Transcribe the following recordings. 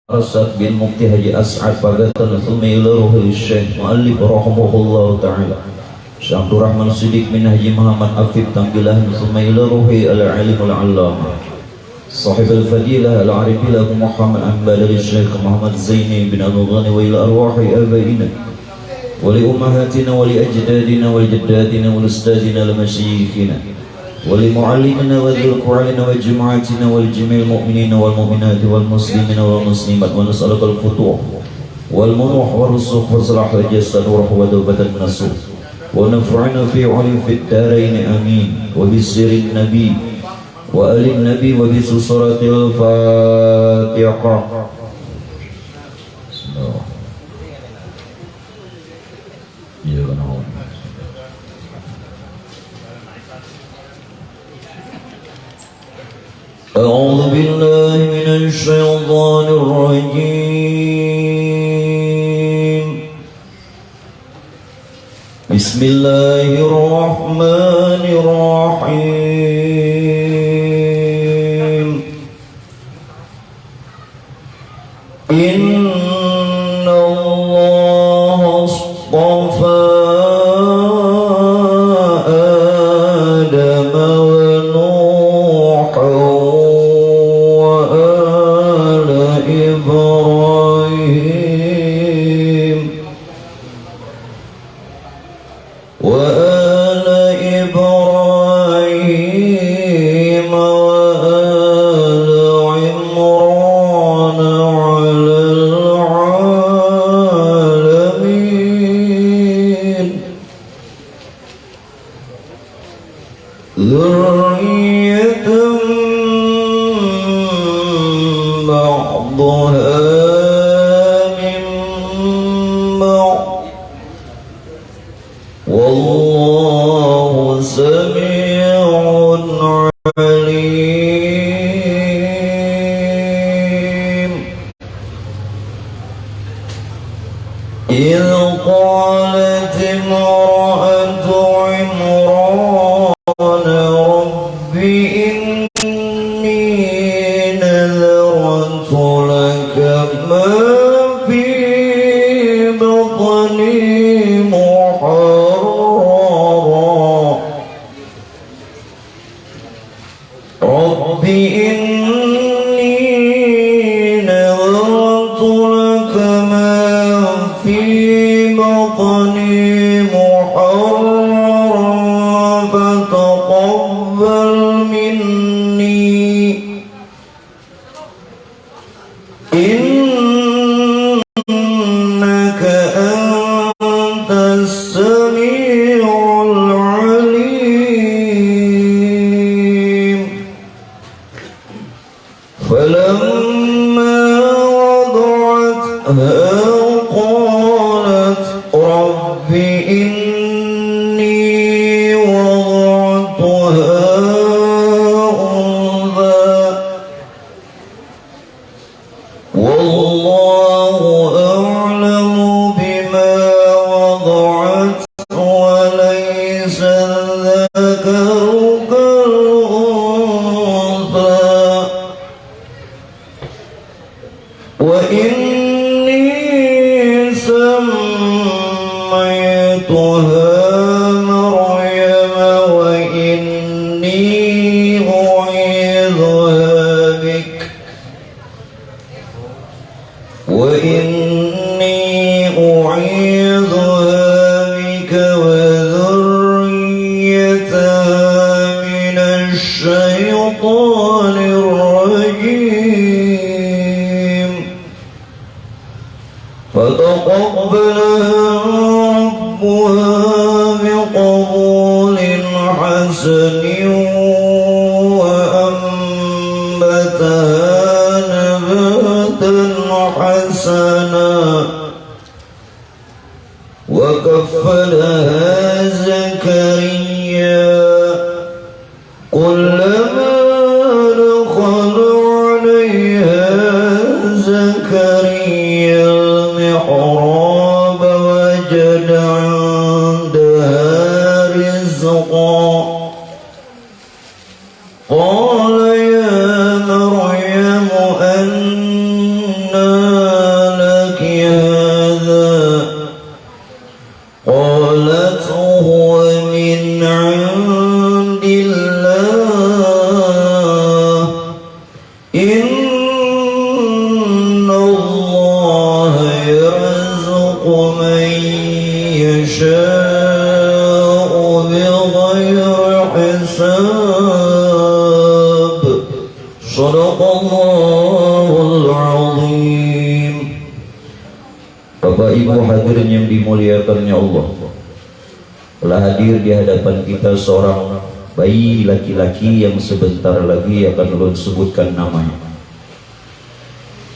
Rasad bin Mukti Haji As'ad Pagatan Thumma ila ruhil Syekh Mu'allif rahimahullah ta'ala Syekh Abdul Rahman Siddiq bin Haji Muhammad Afif Tambilah Thumma ila ruhi al-alimul allama Sahib al-fadilah al-arifilah Muhammad Ambadari Syekh Muhammad Zaini bin Abu Ghani wa ila arwahi abaina wa li ummahatina wa li ajdadina wa li jaddatina wa li ustadina wa masyikhina ولمعلمنا وذل قرآننا وجماعتنا ولجميع المؤمنين والمؤمنات والمسلمين والمسلمات ونسألك الفتوح والمنوح والرسوخ وصلاح الجسد ورحوة وبدل من السوء ونفعنا في علم في الدارين آمين وبسر النبي وآل النبي وبسورة الفاتحة. أعوذ بالله من الشيطان الرجيم. بسم الله الرحمن الرحيم. إن الله اصطفى قال يا مريم أنى Bismillahirrahmanirrahim. Bapak Ibu hadirin yang dimuliakannya Allah, telah hadir di hadapan kita seorang bayi laki-laki yang sebentar lagi akan ulun sebutkan namanya.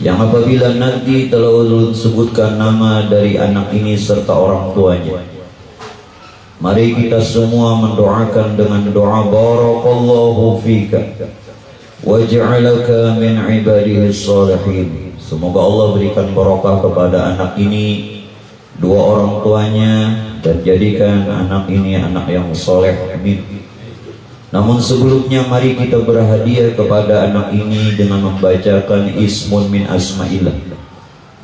Yang apabila nanti telah ulun sebutkan nama dari anak ini serta orang tuanya, mari kita semua mendoakan dengan doa barakallahu fika waj'alaka min ibadihi shalihin. Semoga Allah berikan barakah kepada anak ini, dua orang tuanya, dan jadikan anak ini anak yang soleh. Amin. Namun sebelumnya mari kita berhadiah kepada anak ini dengan membacakan ismun min asma'illah.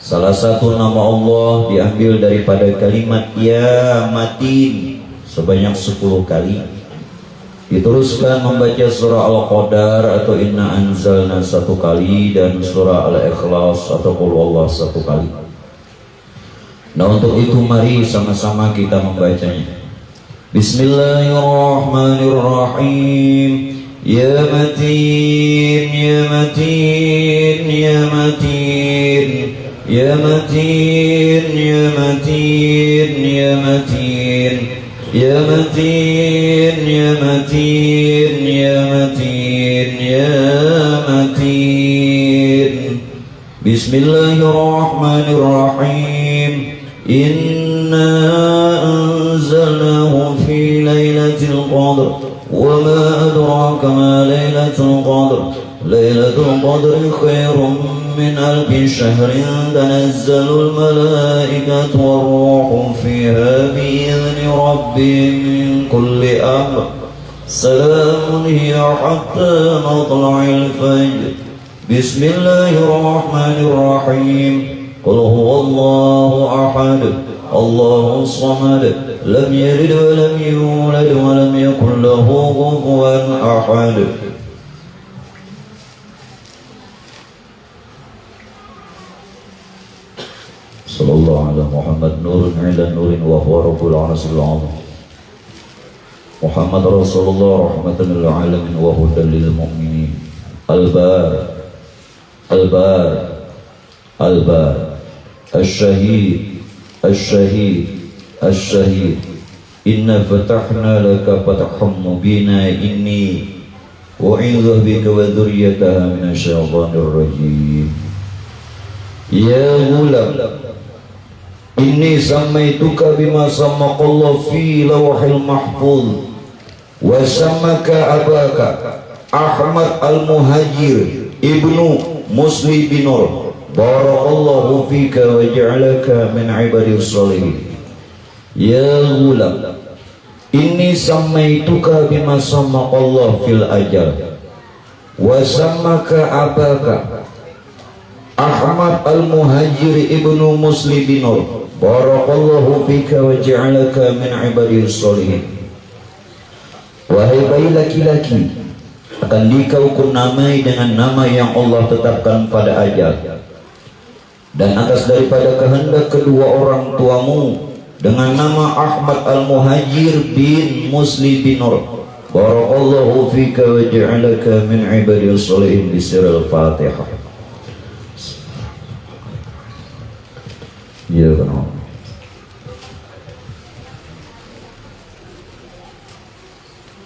Salah satu nama Allah diambil daripada kalimat ya matin sebanyak 10 kali. Diteruskan membaca surah Al-Qadar atau Inna Anzalna 1 kali dan surah Al-Ikhlas atau Qul Huwallahu 1 kali. Nah, untuk itu mari sama-sama kita membacanya. Bismillahirrahmanirrahim. Ya matin, ya matin, ya matin, ya matin, ya matin, ya matin, ya matin, ya matin, ya matin, ya matin. Bismillahirrahmanirrahim. Inna anzalnahu fi lailatul qadr wa ma adraka ma lailatul qadr. Lailatul qadri khairum min alfi syahrin tanazzalul malaikatu war-ruhu fiha bi'izni rabbihim min kulli amr. Salamun hiya hatta matla'il fajr. Bismillahirrahmanirrahim. Qul huwallahu ahad, Allahus samad, lam yalid wa lam yulad wa lam yakul lahu kufuwan ahad. Sallallahu ala Muhammad nurun ala nurin wa huwa rabbul arsyil azim. Muhammad Rasulullah rahmatan lil alamin wa hudan lil mu'minin. Al-bar, al-bar, al-bar, al-shahid, al-shahid, al-shahid. Inna fatahna laka fataham mubina inni wa'idhu bika wa dhuriyataha minasyaitanir rajim. Ya ghulam, inni sammaituka bima sammaqallahu fi lawhil mahfuz wa sammaka abaka Ahmad al-Muhajir ibnu Musli bin Nur. Barakallahu fika wa ja'alaka min ibadis shalihin. Ya ghulam, inni sammaituka bima sammaqallahu fil ajal wa sammaka abaka Ahmad al-Muhajir ibnu Musli bin Nur. Barakallahu fika wa ja'alaka min ibadis shalihin. Wahai bayi laki-laki, akan dikau kunamai dengan nama yang Allah tetapkan pada ajal, dan atas daripada kehendak kedua orang tuamu dengan nama Ahmad al-Muhajir bin Musli bin Nur. Barakallahu fika wa ja'alaka min ibadis shalihin. Bismillahil Fatihah. Ya Allah.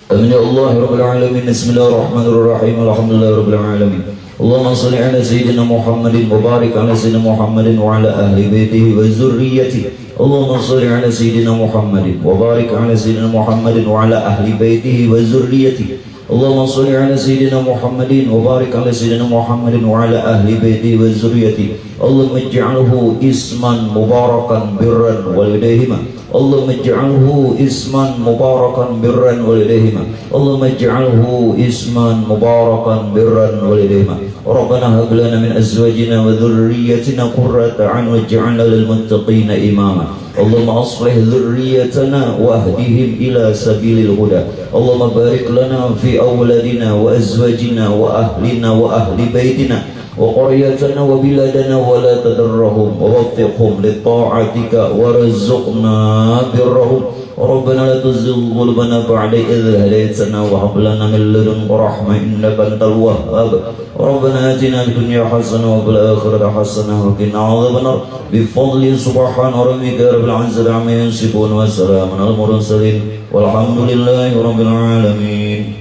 Amin ya Allah Rabbil Alamin. Bismillahirrahmanirrahim. Alhamdulillah Rabbil Alamin. Allahumma salli ala Sayyidina Muhammadin wa barik ala Sayyidina Muhammadin wa ala ahli baitihi wa zurriyyatihi. Allahumma salli ala Sayyidina Muhammadin wa barik ala Sayyidina Muhammadin wa ala ahli baitihi wa zurriyyatihi. Allahumma salli ala Sayyidina Muhammadin wa barik ala Sayyidina Muhammadin wa ala ahli baitihi wa zurriyyatihi. Allahumma ij'alhu isman mubarakan birran walidayhima. Allahumma ij'alhu isman mubarakan birran walidayhima. Allahumma ij'alhu isman mubarakan birran walidayhima. Rabbana hab lana min azwajina wa dhurriyyatina qurrata a'yun waj'alna lil muttaqina imama. Allahumma aslih dhurriyyatana wahdihim ila sabilil huda. Allahumma barik lana fi awladina wa azwajina wa ahlina wa ahli baitina wa qaryatana wa biladana wa la tadarrahum wa waffiqhum li ta'atika warzuqna birrahum ربنا لا تزغ قلوبنا بعد إذ هديتنا وهب لنا من لدنك رحمة إنك أنت الوهاب ربنا آتنا في الدنيا حسنة وفي الآخرة حسنة وقنا عذاب النار بفضل سبحان ربك رب العزة عما يصفون وسلام على المرسلين والحمد لله رب العالمين.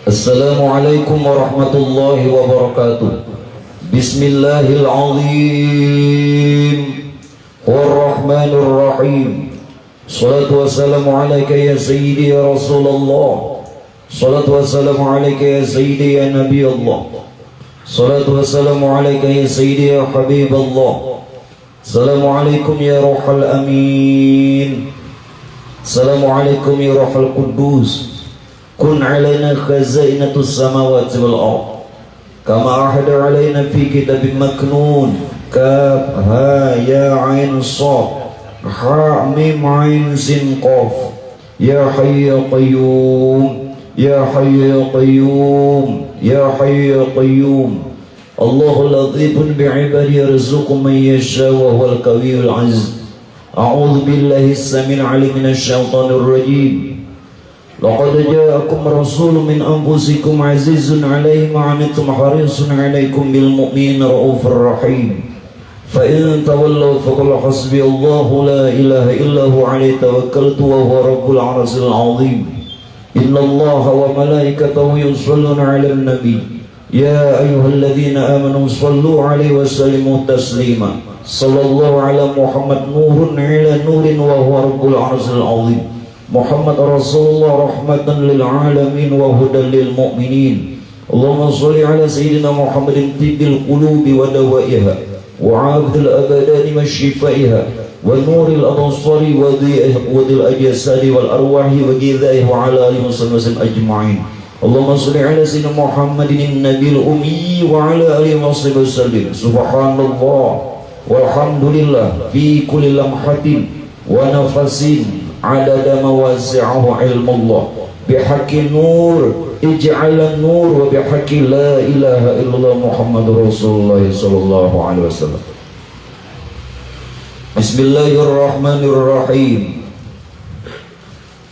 Assalamualaikum warahmatullahi wabarakatuh. Bismillahirrahmanirrahim. Warrahmanirrahim. Salatu wassalamu alaika ya sayyidi ya Rasulullah. Salatu wassalamu alaika ya sayyidi ya Nabi Allah. Salatu wassalamu alaika ya sayyidi ya Habib Allah. Assalamualaikum ya Ruhul Amin. Assalamualaikum ya Ruhul Quddus. Kun alaina khazainatus samawati wal ard kama ahada alaina fi kitabin maknun kaf ha ya ain sad ha mim ain sin qaf ya hayy ya qayyum ya hayy ya qayyum ya hayy ya qayyum Allahu latifun bi'ibadihi yarzuqu man yasha wa huwal qawiyyul aziz. A'udzu billahi as-sami'il 'alim minasy syaithanir rajim. Laqad ja'akum rasulun min anfusikum azizun 'alaihi ma 'anittum harisun 'alaikum bil mu'minina raufur rahim. Fa in tawallaw faqul hasbiyallahu la ilaha illa huwa 'alaihi tawakkaltu wa huwa rabbul 'arsyil 'azim. Innallaha wa malaikatahu yusholluna 'alan nabi ya ayyuhalladzina amanu shallu 'alaihi wa sallimu taslima. Sallallahu 'ala Muhammad nurun 'ala nurin wa huwa rabbul 'arsyil 'azim. Muhammad Rasulullah rahmatan lil alamin wa hudan lil mu'minin. Allahumma shalli ala sayyidina Muhammadin tibbil qulubi wa dawaiha wa 'abdil abadani wa shifaiha wa nuril absari wa dhil ajsadi wal arwahi wa ghidaihi wa ala alihi wasallam ajma'in. Allahumma shalli ala sayyidina Muhammadin nabiyil ummi wa ala alihi wasallam. Subhanallah walhamdulillah fi kulli lamhatin wa nafasin adada mawasi'ahu ilmullah bihaqqi nur ij'alan nur wa bihaqqi la ilaha illallah Muhammadur Rasulullah sallallahu alaihi wasallam. Bismillahirrahmanirrahim.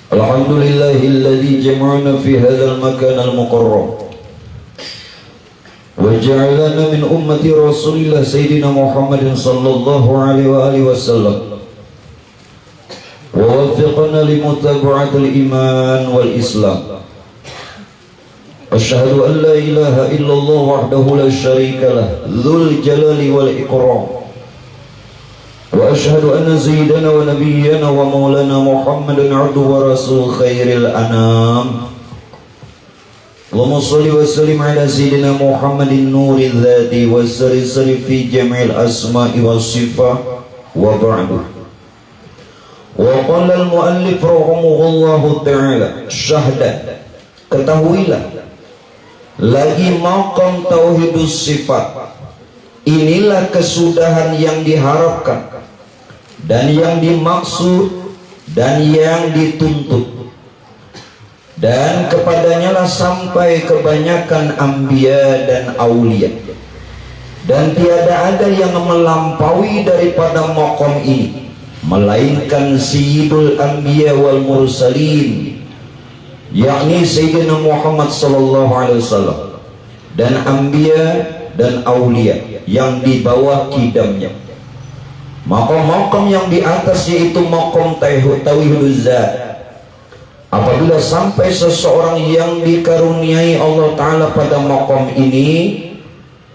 Alhamdulillahilladzi jama'ana fi hadzal makan al-muqarram وجعلنا من أمة رسول الله سيدنا محمد صلى الله عليه وآله وسلم ووفقنا لمتابعة الإيمان والإسلام. أشهد أن لا إله إلا الله وحده لا شريك له ذو الجلال والإكرام، وأشهد أن سيدنا ونبينا ومولانا محمد عبده ورسول خير الأنام. اللهم صل وسلم على سيدنا محمد النور الذاتي والسر في جميع الأسماء والصفات. وبعد، وقال المؤلف رحمه الله تعالى syahda, ketahuilah lagi maqam tauhidus sifat, inilah kesudahan yang diharapkan dan yang dimaksud dan yang dituntut, dan kepadanya lah sampai kebanyakan anbiya dan aulia, dan tiada ada yang melampaui daripada maqam ini melainkan sayyidul anbiya wal mursalin, yakni Sayyidina Muhammad sallallahu alaihi wasallam, dan anbiya dan aulia yang di bawah kidamnya. Maqam-maqam yang di atas yaitu maqam tauhiduz zat. Apabila sampai seseorang yang dikaruniai Allah Ta'ala pada maqam ini,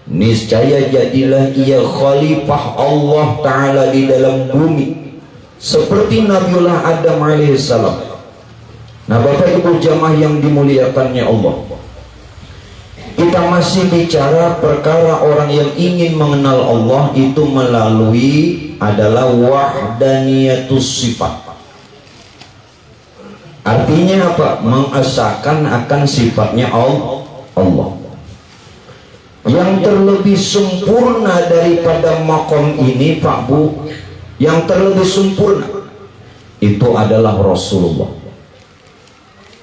niscaya jadilah ia khalifah Allah Ta'ala di dalam bumi, seperti Nabiullah Adam alaihissalam. Nah, Bapak Ibu jamaah yang dimuliakannya Allah, kita masih bicara perkara orang yang ingin mengenal Allah itu melalui adalah wahdaniyatus sifat. Artinya apa? Mengesahkan akan sifatnya Allah. Yang terlebih sempurna daripada maqam ini, Pak Bu, yang terlebih sempurna itu adalah Rasulullah.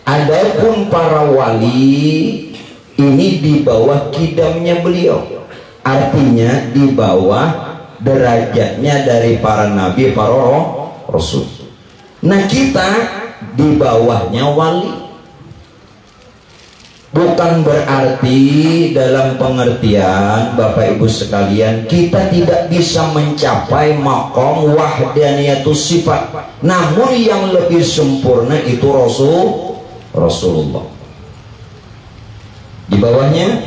Adapun para wali ini di bawah kidamnya beliau, artinya di bawah derajatnya dari para nabi, para rasul. Nah, kita di bawahnya wali. Bukan berarti dalam pengertian Bapak Ibu sekalian kita tidak bisa mencapai maqam wahdaniyatus sifat, namun yang lebih sempurna itu Rasulullah. Di bawahnya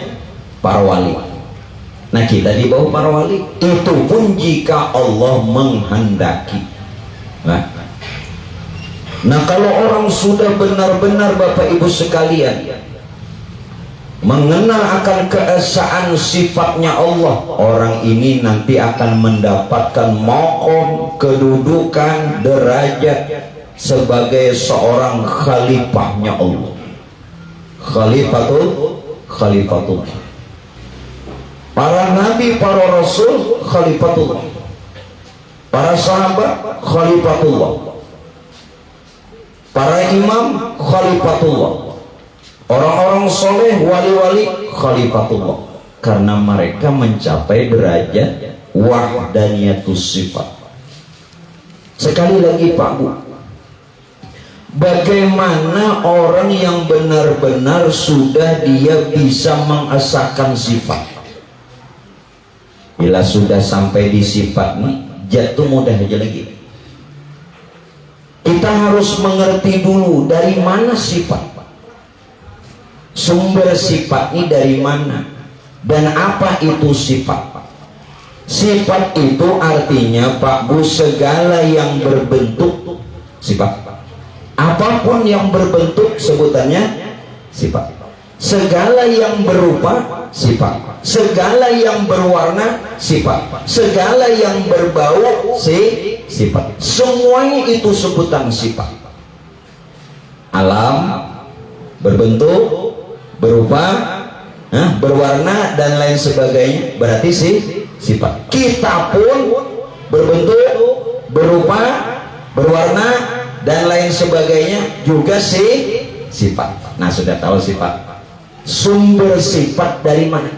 para wali. Nah, kita di bawah para wali. Itu pun jika Allah menghendaki. Nah, kalau orang sudah benar-benar Bapak Ibu sekalian mengenal akan keesaan sifatnya Allah, orang ini nanti akan mendapatkan maqam, kedudukan, derajat sebagai seorang khalifahnya Allah. Khalifatul. Para nabi, para rasul khalifatullah. Para sahabat khalifatullah. Para imam khalifatullah. Orang-orang soleh, wali-wali khalifatullah, karena mereka mencapai derajat wahdaniyatus sifat. Sekali lagi Pak Bu, bagaimana orang yang benar-benar sudah dia bisa mengesahkan sifat? Bila sudah sampai di sifat nih, jatuh mudah aja lagi. Kita harus mengerti dulu dari mana sifat, sumber sifat ini dari mana, dan apa itu sifat. Sifat itu artinya Pak Bu segala yang berbentuk sifat. Apapun yang berbentuk sebutannya sifat. Segala yang berupa sifat. Segala yang berwarna sifat. Segala yang berbau sifat. Semuanya itu sebutan sifat. Alam, berbentuk, berupa, berwarna dan lain sebagainya, berarti sifat. Kita pun berbentuk, berupa, berwarna dan lain sebagainya juga sifat. Nah, sudah tahu sifat. Sumber sifat dari mana?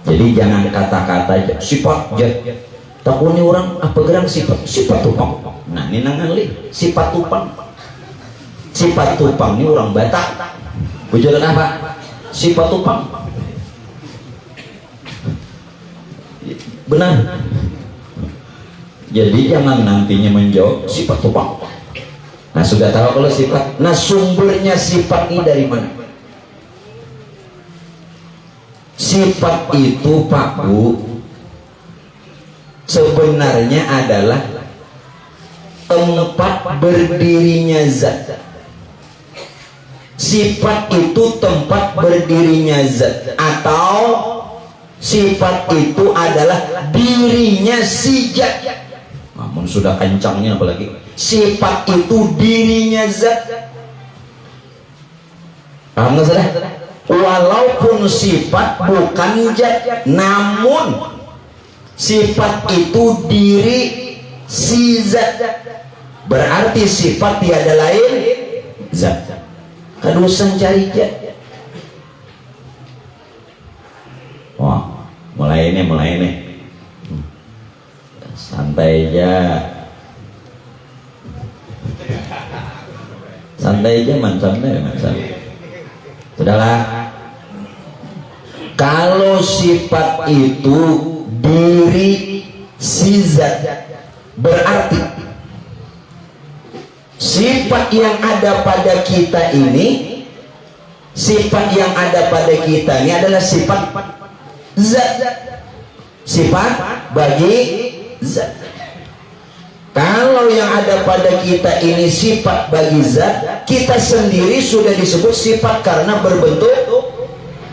Jadi jangan kata-kata sifat aja. Takutnya orang apa gerang sifat tupang. Nah, ini nangali sifat tupang. Sifat tupang ini orang Batak. Bujuran apa? Sifat tupang. Benar. Jadi jangan nantinya menjawab sifat tupang. Nah sudah tahu kalau sifat. Nah sumbernya sifat ini dari mana? Sifat itu Pak Bu sebenarnya adalah tempat berdirinya zat. Sifat itu tempat berdirinya zat, atau sifat itu adalah dirinya si zat. Namun sudah kencangnya apalagi sifat itu dirinya zat. Paham nggak saudara? Walaupun sifat bukan zat, namun sifat itu diri si zat. Berarti sifat tiada lain zat. Kadusan cari zat. Wah, mulai ini. Santai aja. Santai aja, santai. Sudahlah. Kalau sifat itu diri si zat, berarti sifat yang ada pada kita ini, sifat yang ada pada kita ini adalah sifat zat. Sifat bagi zat. Kalau yang ada pada kita ini sifat bagi zat, kita sendiri sudah disebut sifat karena berbentuk,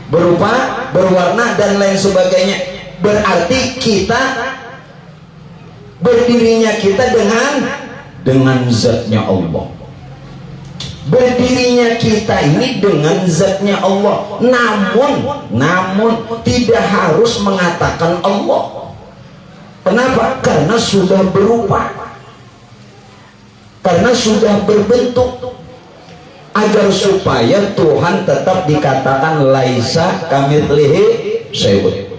berupa, berwarna dan lain sebagainya. Berarti kita berdirinya kita dengan zatnya Allah. Berdirinya kita ini dengan zatnya Allah. Namun tidak harus mengatakan Allah. Kenapa? Karena sudah berupa, karena sudah berbentuk, agar supaya Tuhan tetap dikatakan laisa kamitslihi syai'un.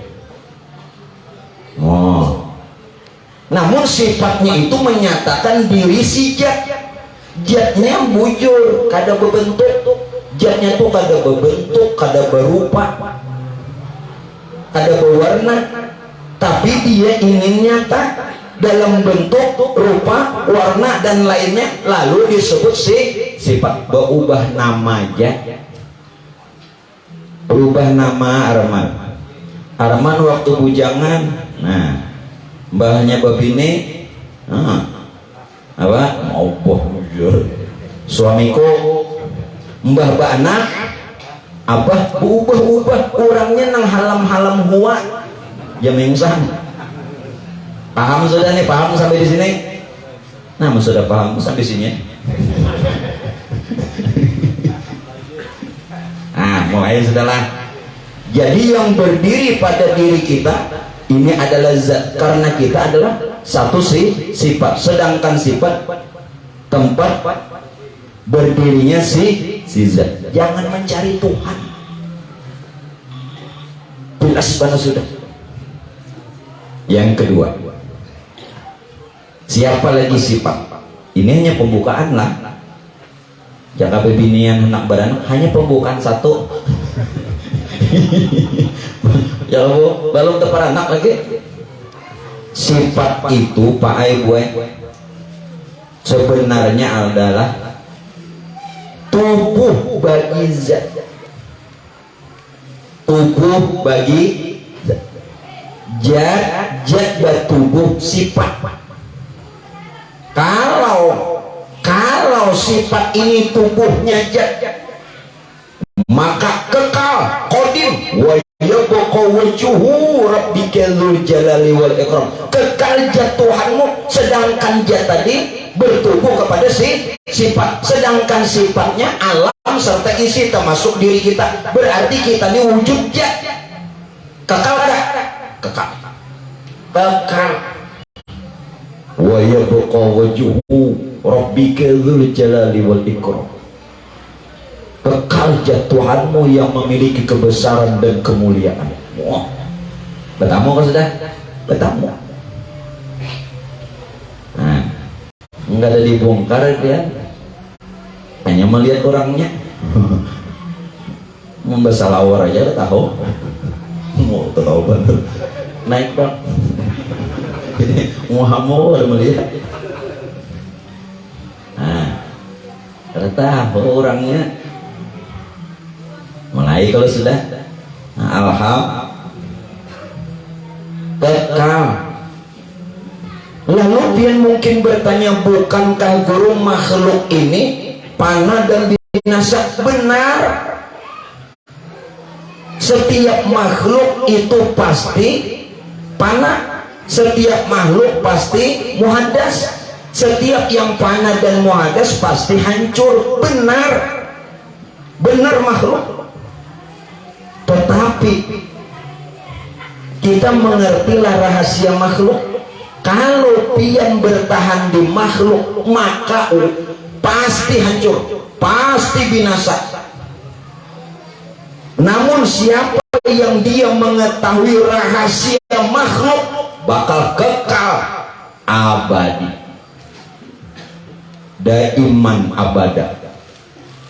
Namun sifatnya itu menyatakan diri si zat. Zatnya bujur, kada berbentuk. Zatnya itu kada berbentuk, kada berupa, kada berwarna, tapi dia ingin nyata dalam bentuk, rupa, warna dan lainnya, lalu disebut sifat. Berubah nama aja. Berubah nama Arman waktu bujangan. Nah, mbahnya babine apa? Mau bujur. Suamiku mbah bana apa? Ubah orangnya nang halam huwa. Jamengsan. Paham sudah nih? Paham sampai di sini? Nah, sudah paham sampai sini. Mulai sudahlah. Jadi yang berdiri pada diri kita ini adalah zat, karena kita adalah satu sifat. Sedangkan sifat tempat berdirinya si zat. Jangan mencari Tuhan. Jelas mana sudah. Yang kedua, siapa lagi sifat? Ini hanya pembukaan lah. Jaka bebinian anak badan hanya pembukaan satu. Ya Allah, belum tepat anak lagi. Sifat itu Pak Aibu sebenarnya adalah tubuh bagi zat. Tubuh bagi zat bertubuh sifat. Kalau sifat ini tubuhnya zat, maka kekal qadim wa yabqa wajhu rabbika dzul jalali wal ikram. Kekal zat Tuhanmu, sedangkan zat tadi bertubuh kepada sifat, sedangkan sifatnya alam serta isi termasuk diri kita. Berarti kita ini wujud zat. Kekal ada? Kekal. Wa yabqa wajhu rabbika dzul jalali wal ikram. Kekal zat Tuhanmu yang memiliki kebesaran dan kemuliaan. Wah, bertamu kan sudah? Bertamu. Nah, enggak ada dibongkar dia, hanya melihat orangnya. membahas lawar aja udah tahu. Mau tahu banget. Naik bang. Muhammad udah melihat. Nah, udah tahu orangnya. Mulai kalau sudah, nah, alhamdulillah kekal. Lalu pian mungkin bertanya, bukankah guru makhluk ini panah dan binasa? Benar. Setiap makhluk itu pasti panah, setiap makhluk pasti muhadas, setiap yang panah dan muhadas pasti hancur. Benar, benar makhluk. Tetapi kita mengertilah rahasia makhluk. Kalau pian bertahan di makhluk, maka pasti hancur, pasti binasa. Namun siapa yang dia mengetahui rahasia makhluk, bakal kekal abadi, daiman abada,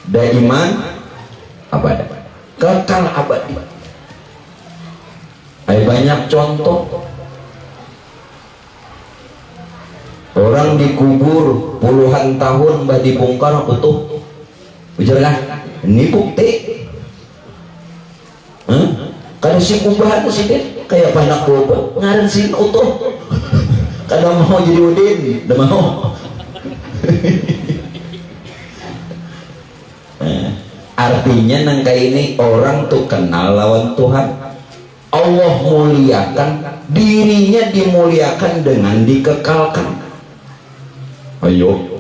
daiman abada, kekal abadi. Ada banyak contoh. Orang dikubur puluhan tahun bah dibongkar utuh. Bicara kan? Ini bukti. Kada si kubahan si Din kayak panak boba ngaran sin utuh. Kada mau jadi udin, udah mau. Artinya nangka ini orang tuh kenal lawan Tuhan. Allah muliakan, dirinya dimuliakan dengan dikekalkan. Ayo,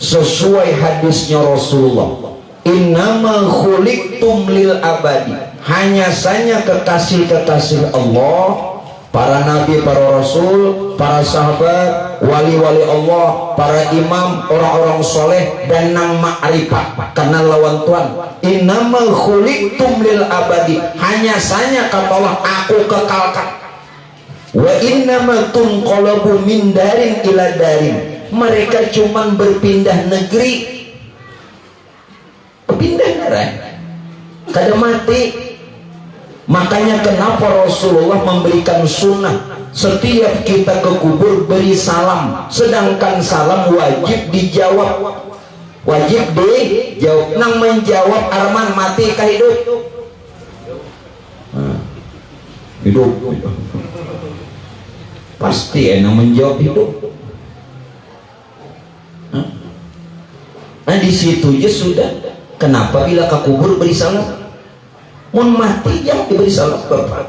sesuai hadisnya Rasulullah, innama khuliqtum lil abadi, hanya saja kekasih-kekasih Allah, para nabi, para rasul, para sahabat, wali-wali Allah, para imam, orang-orang soleh dan nang ma'rifat, kenal lawan Tuhan. Innama khuliqtum lil abadi, hanya saja kata Allah, aku kekalkan. Wa innama tunqalabu min darin ila darin, mereka cuman berpindah negeri, berpindah negara, kada mati. Makanya kenapa Rasulullah memberikan sunnah, setiap kita ke kubur beri salam, sedangkan salam wajib dijawab, wajib dijawab. Nang menjawab arman mati kah hidup? Hidup. Pasti enak menjawab hidup. Nah di situ aja sudah. Kenapa bila ke kubur beri salam? Mun mati yang diberi salam Bapak.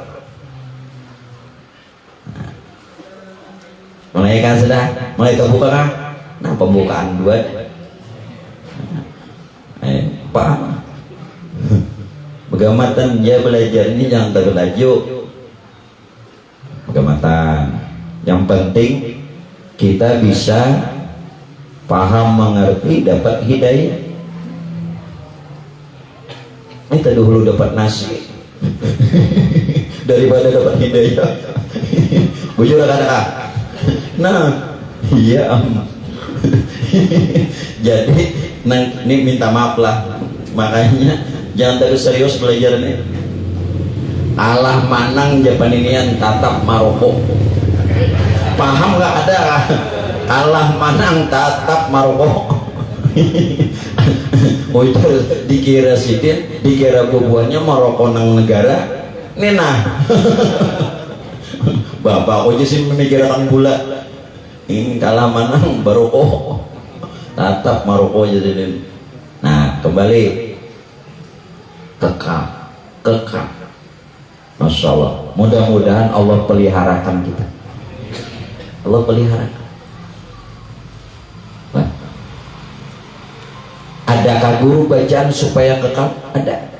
Mulai kan sudah, mulai terbuka kan? Nah pembukaan dua. Pak, begamatan ya belajar ini jangan terlaju. Begamatan. Yang penting kita bisa paham, mengerti, dapat hidayah. Kita dulu dapat nasi daripada dapat hidayah. Bujur kata-kata. Nah, iya. Jadi, ini minta maaf lah. Makanya jangan terlalu serius belajar ini. Allah manang Japaninian tatap Maroko. Paham nggak ada? Allah manang tatap Maroko. Oh itu dikira sidin, dikira bubuannya Maroko nang negara. Nena. Bapak aja sih memikirkan gula. Ini kalah manang Maroko. Tatap Maroko jadi. Nah kembali kekal, kekal. Masya Allah. Mudah-mudahan Allah peliharakan kita. Allah peliharakan. Adakah guru bacaan supaya kekal? Ada.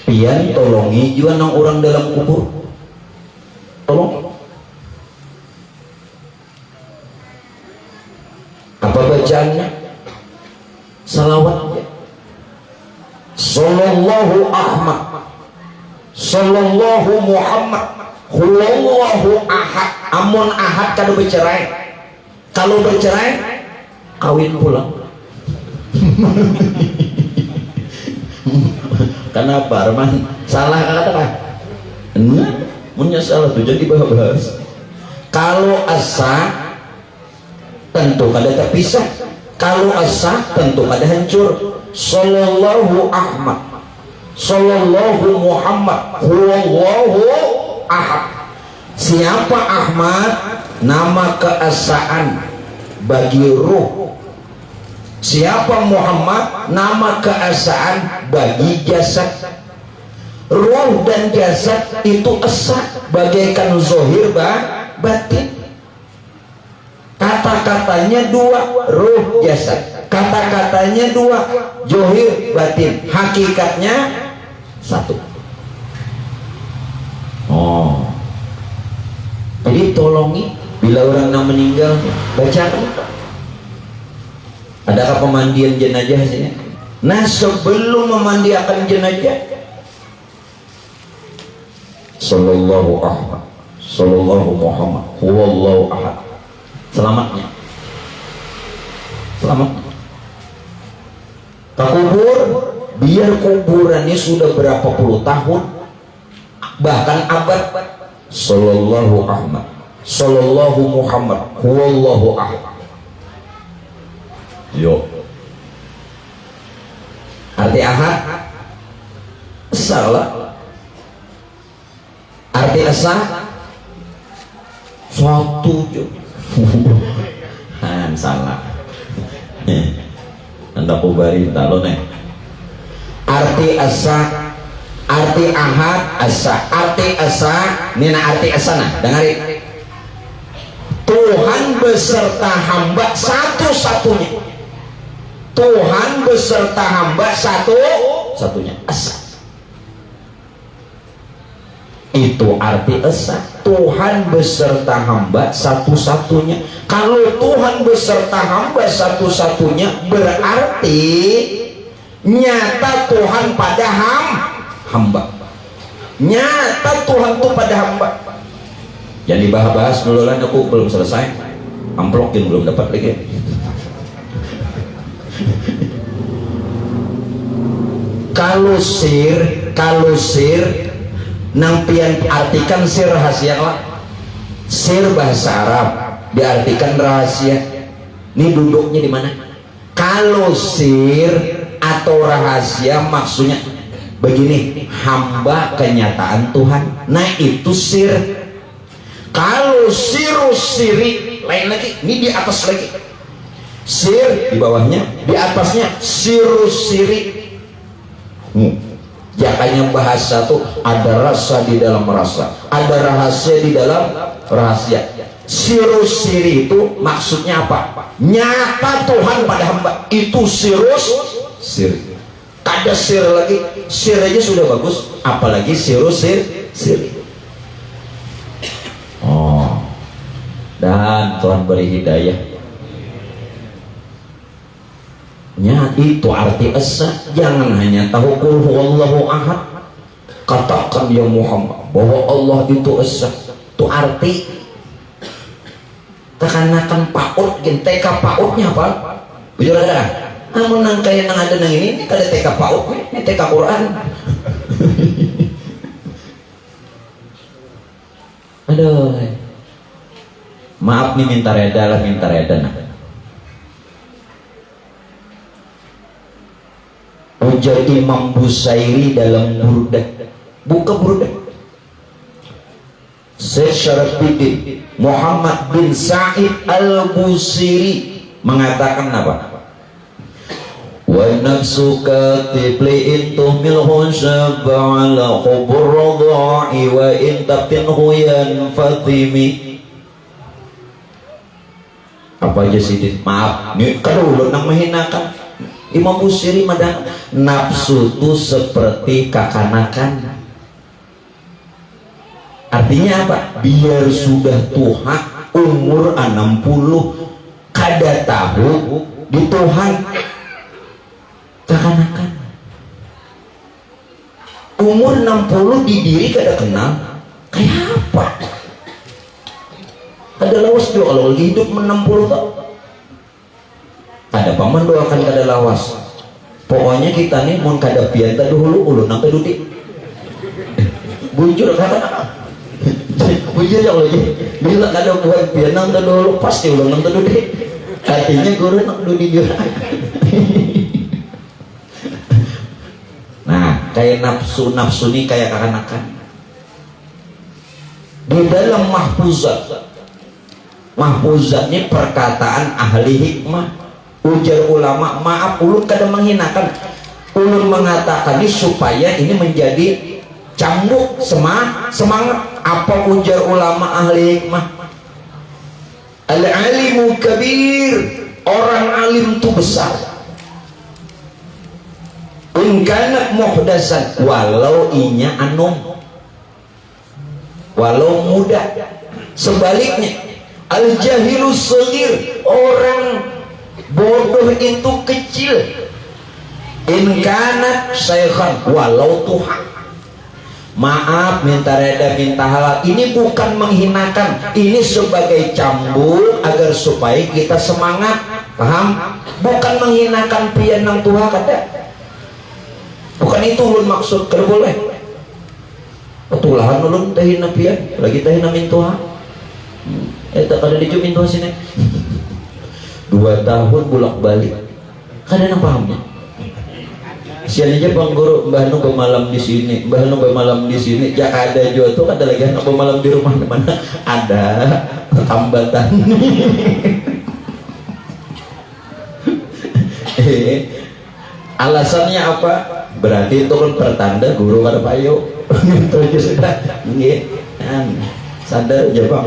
Pian tolongi juga nang orang dalam kubur. Tolong. Apa bacaannya? Salawat. Sallallahu Ahmad, Sallallahu Muhammad, Hullallahu Ahad. Amun ahad kada bercerai. Kalau bercerai, kawin pulang. Kenapa Arman? Salah kata apa? Enggak, punya salah tuh jadi bahas. Kalau asa tentu kada terpisah, kalau asa tentu kada hancur. Sallallahu Ahmad, Sallallahu Muhammad, huwallahu ahad. Siapa Ahmad? Nama keesaan bagi ruh. Siapa Muhammad? Nama keesaan bagi jasad. Ruh dan jasad itu esa, bagaikan zohir batin. Kata-katanya dua, ruh jasad. Kata-katanya dua, zohir batin. Hakikatnya satu. Oh, jadi tolongi bila orang yang meninggal baca. Adakah pemandian jenazah sini? Nah, sebelum memandikan jenazah, Sallallahu Ahmad, Sallallahu Muhammad, huwallahu ahad. Selamatnya, selamat. Takubur, biar kuburannya sudah berapa puluh tahun, bahkan abad. Sallallahu Ahmad, Sallallahu Muhammad, huwallahu ahad. Yo, arti ahad salah, arti asa suatu jo. Salah. Anda kubari talo nih. Arti asa, arti ahad asa, arti asa nina arti asana. Dengarin. Tuhan beserta hamba satu-satunya. Tuhan beserta hamba satu-satunya. Asa. Itu arti esa. Tuhan beserta hamba satu-satunya. Kalau Tuhan beserta hamba satu-satunya, berarti nyata Tuhan pada hamba. Nyata Tuhan itu pada hamba. Yang dibahas dulu lah, aku belum selesai. Amplokin belum dapat lagi. Kalau sir nampian artikan sir rahasia lah. Sir bahasa Arab diartikan rahasia. Ini duduknya di mana? Kalau sir atau rahasia maksudnya begini, hamba kenyataan Tuhan. Nah itu sir. Kalau sirus siri lain lagi. Ini di atas lagi. Sir di bawahnya, di atasnya sirus siri. Jakanya bahasa tuh ada rasa di dalam rasa, ada rahasia di dalam rahasia. Sirus siri itu maksudnya apa? Nyata Tuhan pada hamba. Itu sirus siri. Kada sir lagi, sir aja sudah bagus, apalagi sirus siri. Oh, dan Tuhan beri hidayah. Ya, itu arti esa. Jangan hanya tahu qul huwallahu ahad. Katakan ya Muhammad bahwa Allah itu esa. Itu arti. Tekanakan paut, TK pautnya apa? Bujur ada. Namun nang kaya nang ada nang ini kada TK paut, ini TK Quran. Aduh. Maaf nih, minta reda lah, minta reda nah. Ujar Imam Busairi dalam Burdah, buka Burdah. Syekh Syarafuddin Muhammad bin Sa'id Al-Busiri mengatakan apa? Wa nafsuka tibli'in tuhmilhu syab'ala khubur radha'i wa in taqinhu yanfatimi. Apa aja sih? Maaf, ini kan udah nang menghinakan. Imam Busiri madang nafsu itu seperti kekanakan. Artinya apa? Biar sudah tua umur 60 kada tahu di Tuhan kekanakan. Umur 60 di diri kada kenal kayak apa? Kada lawas juga kalau lagi hidup 60 tak. Ada paman doakan kada lawas. Pokoknya kita nih mau kadapian tadi dulu ulun sampai dudik bujur kata bujur ya lagi bila kada buat pianang tadi dulu pasti ulun nang dudik artinya guru nak dudik juga. Nah kayak nafsu nih kayak kekanakan di dalam mahfuzat ini perkataan ahli hikmah. Ujar ulama, maaf ulun kadang menghinakan, ulun mengatakan ini supaya ini menjadi cambuk semangat. Apa ujar ulama ahli hikmah? Al-alimu kabir, orang alim itu besar. In kanat muhdasan, walau inya anum, walau muda. Sebaliknya, al-jahilu saghir, orang bodoh itu kecil. In kanat syekhan, walau tuhan. Maaf, minta reda, minta halal. Ini bukan menghinakan, ini sebagai cambuk agar supaya kita semangat. Paham? Bukan menghinakan pian nang tuha kata. Bukan itu ulun maksud. Kalau boleh petulahan ulun tahina pian, lagi tahina min tuha. Tak kada dicumin tuha sini. 2 tahun bolak balik kadang pahamnya sian aja bang guru mbah nu bermalam di sini, mbah nu bermalam di sini, ya ada juga tuh ada lagi anak bermalam di rumah mana ada tambatan. Alasannya apa? Berarti itu kan pertanda guru kada payo. Itu aja sudah nggih sadar aja bang.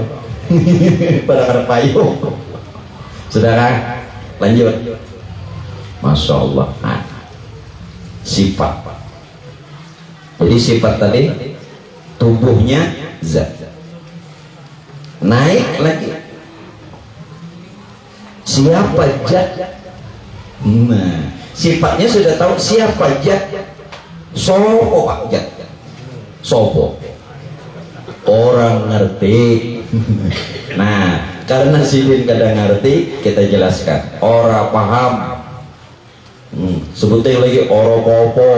Pada kada payo. Saudara, lanjut. Masya Allah. Nah, sifat. Jadi sifat tadi tubuhnya zat. Naik lagi. Siapa zat? Nah, sifatnya sudah tahu siapa zat. Sopo pak zat. Sopo. Orang ngerti. Nah, karena sidin kadang ngerti, kita jelaskan. Ora paham. Sebutnya lagi ora popo.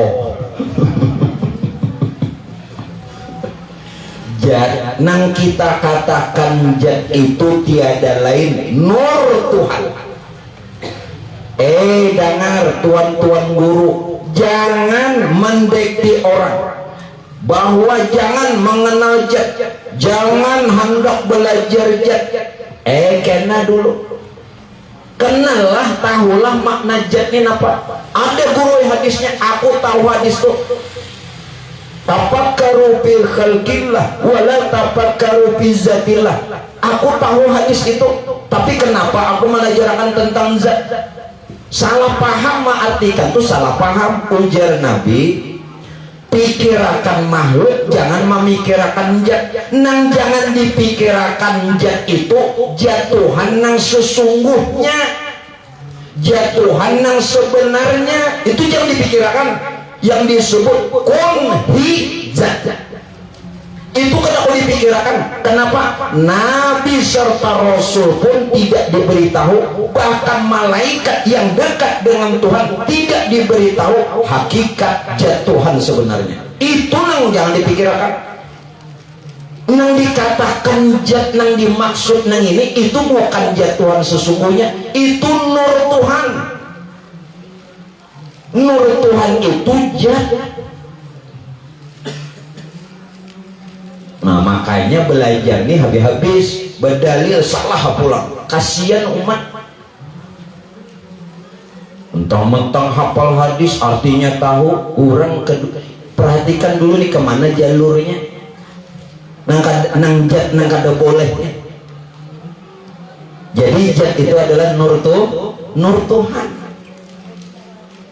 Jat, nang kita katakan jat itu tiada lain nur Tuhan. Dengar tuan-tuan guru, jangan mendekati orang, bahwa jangan mengenal jat, jangan hendak belajar jat. Kena dulu, kenallah, tahulah makna jat ini apa. Ada guru hadisnya, aku tahu hadis itu. Tafakkaru fi khalqillah wala tafakkaru fi zatillah. Aku tahu hadis itu, tapi kenapa aku mengajarkan tentang zat? Salah paham mengartikan itu salah paham. Ujar Nabi, pikirakan makhluk, jangan memikirkan zat. Nang jangan dipikirkan zat itu jatuhan nang sesungguhnya, jatuhan nang sebenarnya itu jangan dipikirkan. Yang disebut kunhi zat itu kenapa dipikirkan? Kenapa? Nabi serta Rasul pun tidak diberitahu, bahkan malaikat yang dekat dengan Tuhan tidak diberitahu hakikat jatuhan sebenarnya. Itu nang jangan dipikirkan. Nang dikatakan jat, nang dimaksud nang ini, itu bukan jatuhan sesungguhnya, itu nur Tuhan. Nur Tuhan itu jat. Nah makanya belajar nih habis-habis berdalil salah pulang. Kasihan umat. Mentang-mentang hafal hadis artinya tahu, kurang perhatikan dulu nih kemana jalurnya. Nang jat nang kada bolehnya. Jadi jat itu adalah nur Tuhan.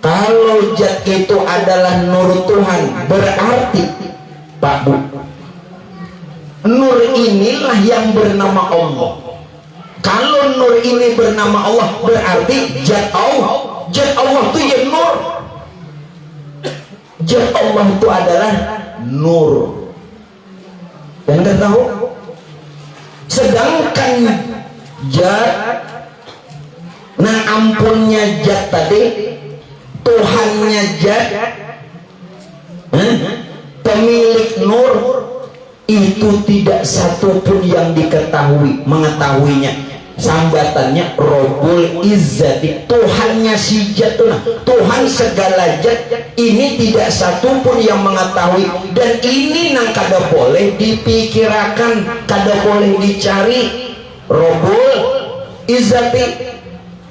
Kalau zat itu adalah nur Tuhan, berarti Pak Bu, nur inilah yang bernama Allah. Kalau nur ini bernama Allah, berarti zat Allah. Zat Allah itu ya nur. Zat Allah itu adalah nur. Dan kita tahu, sedangkan zat, nah ampunnya zat tadi, Tuhan Tuhannya Zat, pemilik nur, itu tidak satupun yang mengetahuinya. Sambatannya Rabbul Izzati, Tuhannya si Zat, Tuhan segala zat, ini tidak satupun yang mengetahui. Dan ini nang kada boleh dipikirakan, kada boleh dicari. Rabbul Izzati,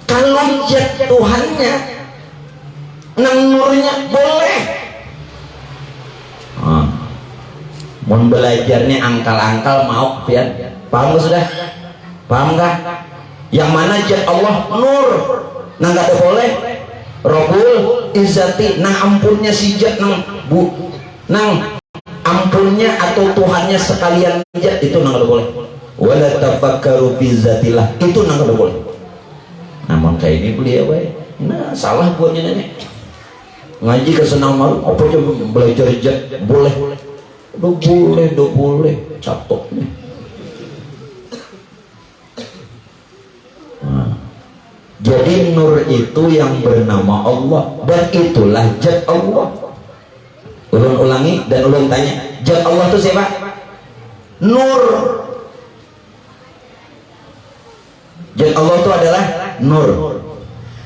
kalau zat Tuhannya nang nurnya boleh. Mau belajarnya angkal-angkal mau, Pian? Paham sudah? Paham gak? Yang mana zat Allah nur, nang gak boleh. Rabbul Izzati, nang ampunnya si zat, nang ampunnya atau Tuhannya sekalian zat, itu nang gak boleh. Wala tafakkaru fi zatillah, itu nang gak boleh. Namun kayak ini beliau nah salah buatnya nenek ngaji ke senang malu apa coba belajar zat boleh. Do boleh capoknya. Jadi nur itu yang bernama Allah, dan itulah zat Allah. Ulun ulangi dan ulun tanya, zat Allah itu siapa? Nur. Zat Allah itu adalah nur.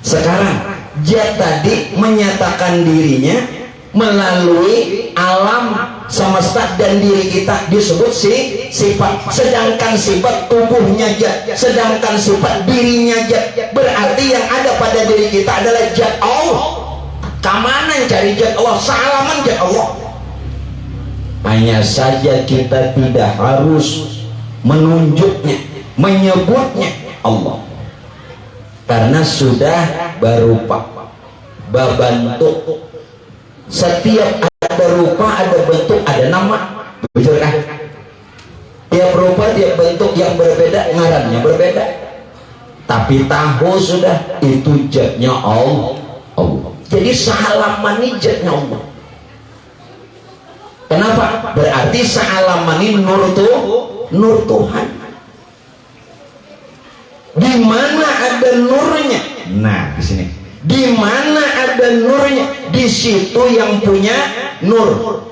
Sekarang zat tadi menyatakan dirinya melalui alam semesta dan diri kita disebut sifat, sedangkan sifat tubuhnya zat, sedangkan sifat dirinya zat. Berarti yang ada pada diri kita adalah zat Allah. Kamana yang cari zat Allah? Salaman zat Allah. Hanya saja kita tidak harus menunjuknya, menyebutnya Allah, karena sudah berupa babantuk. Setiap ada rupa, ada bentuk, ada nama, betul kan? Tiap rupa, tiap bentuk yang berbeda, ngarannya berbeda. Tapi tahu sudah itu zatnya Allah. Jadi salamani zatnya Allah. Kenapa? Berarti salamani nur Tuhan. Di mana ada nurnya? Nah, di sini. Di mana ada nurnya, di situ yang punya nur.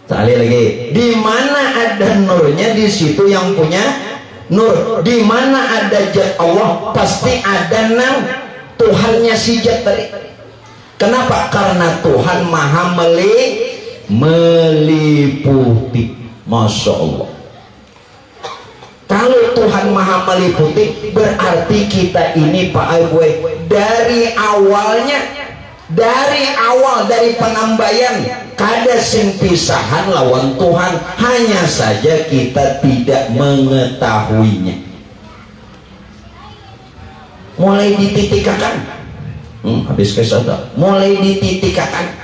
Sekali lagi, di mana ada nurnya, di situ yang punya nur. Di mana ada zat Allah, pasti ada nang Tuhannya si zat tadi. Kenapa? Karena Tuhan maha meliputi. Masya Allah. Kalau Tuhan maha meliputi, berarti kita ini Pak Aibwe dari awalnya, dari penambayan kada sing pisahan lawan Tuhan, hanya saja kita tidak mengetahuinya. Mulai dititikakan, habis kesada, mulai dititikakan,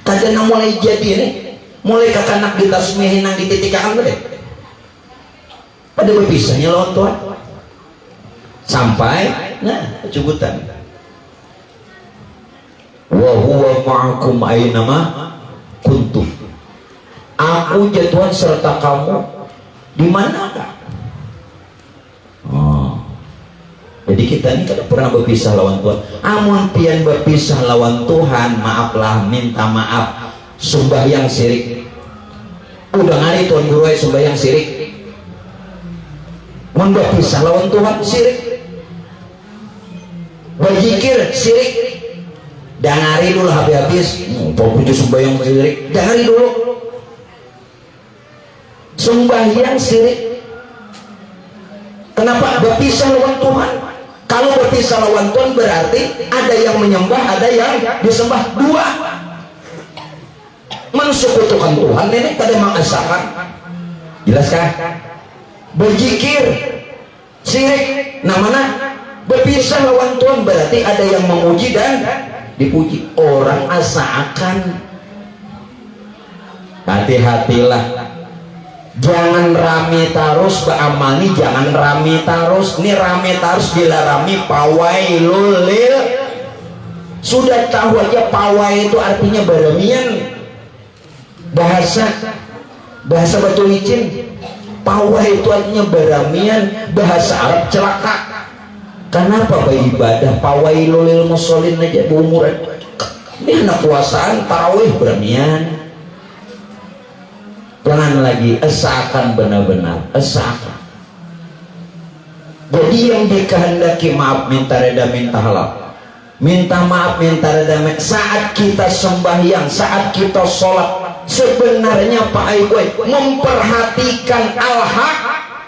kada mulai jadi nih, mulai kata nak ditasmihin nang dititikakan boleh. Pada berpisahnya lawan Tuhan sampai kecubutan. Wa huwa ma'akum aynama kuntum. Aku ya Tuhan serta kamu di manakah? Jadi kita ini tidak pernah berpisah lawan Tuhan. Amun pian berpisah lawan Tuhan, maaflah, minta maaf, sembahyang sirik. Udah ngari Tuhan guru sembahyang sirik. Munda pisah lawan Tuhan sirik, berzikir sirik. Dangari dulu habis-habis puji sembahyang sirik, dangari dulu sembahyang sirik. Kenapa berpisah lawan Tuhan? Kalau berpisah lawan Tuhan berarti ada yang menyembah, ada yang disembah, dua. Mensekutukan Tuhan ini pada mengasakan. Jelaskah? Berzikir sirik, namanya berpisah lawan Tuhan, berarti ada yang memuji dan dipuji. Orang asakan. Hati-hatilah, jangan rame terus beramani, jangan rame terus. Ini rame terus bila rame pawai lulil. Sudah tahu aja pawai itu artinya baramian, bahasa batu licin. Pawai itu artinya baramian, bahasa Arab celaka. Kenapa beribadah pawailul lil musallin aja berumuran? Ini anak kuasaan tarawih beranian. Pelan lagi, esakan benar-benar, esakan. Jadi yang dikehendaki maaf minta reda minta halal, minta maaf minta reda saat kita sembahyang, saat kita sholat, sebenarnya Pak Aiboy memperhatikan al-haq,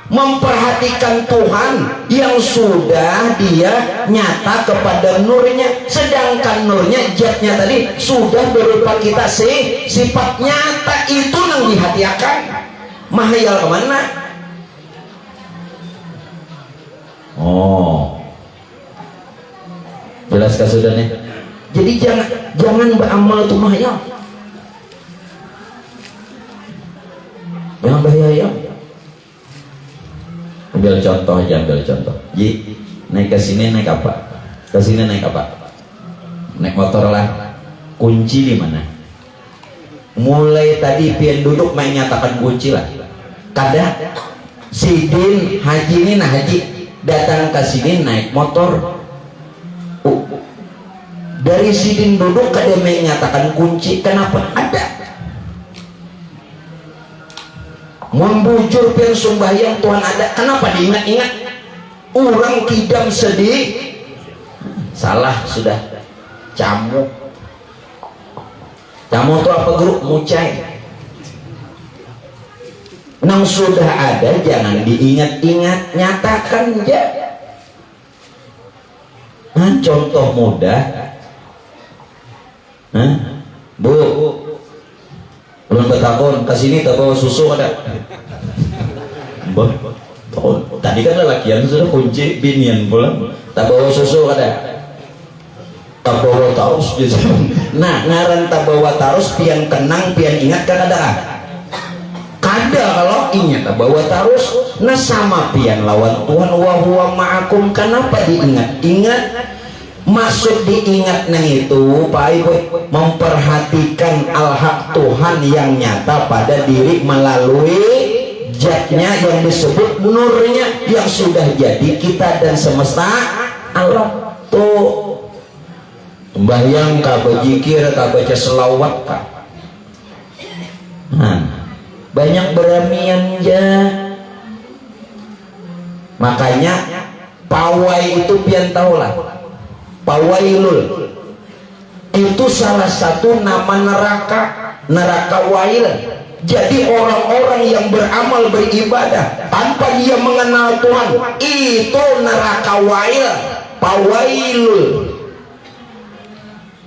memperhatikan Tuhan yang sudah dia nyata kepada nurnya, sedangkan nurnya jatnya tadi sudah berupa kita sifat nyata itu yang dihatiakan. Mahayal kemana? Oh, jelas sudah nih. Jadi jangan beramal itu mahayal, jangan bahaya. Ambil contoh aja, ambil contoh. Ji, naik ke sini naik apa? Ke sini naik apa? Naik motor lah. Kunci di mana? Mulai tadi pian duduk main nyatakan kunci lah. Kada sidin haji ini nah haji datang ke sini naik motor. Dari sidin duduk kada main nyatakan kunci. Kenapa? Ada. Membujur pian sembahyang Tuhan ada. Kenapa diingat-ingat? Orang kidam sedih. Salah sudah. Camuk. Camuk itu apa grup? Mucai. Nang sudah ada jangan diingat-ingat, nyatakan ya. Nah, contoh mudah. Bu, belum bertahun kesini tak bawa susu ada. Tadi kan lelakian sudah kunci binian pulang tak bawa susu ada, tak bawa tarus gitu. Nah ngaran tak bawa tarus pian kenang pian ingat kan ada kada kalau ingat tak bawa tarus. Nah sama pian lawan Tuhan wa huwa ma'akum. Kenapa diingat-ingat? Maksud diingat nang itu Pak Ibu memperhatikan al-haq Tuhan yang nyata pada diri melalui zatnya yang disebut nurnya yang sudah jadi kita dan semesta alam. Tuh sembahyang kaba jikir kaba baca selawat kah. Banyak beramian ya. Makanya pawai itu pian tahulah. Pawailul itu salah satu nama neraka, neraka wail. Jadi orang-orang yang beramal beribadah tanpa dia mengenal Tuhan itu neraka wail, pawailul.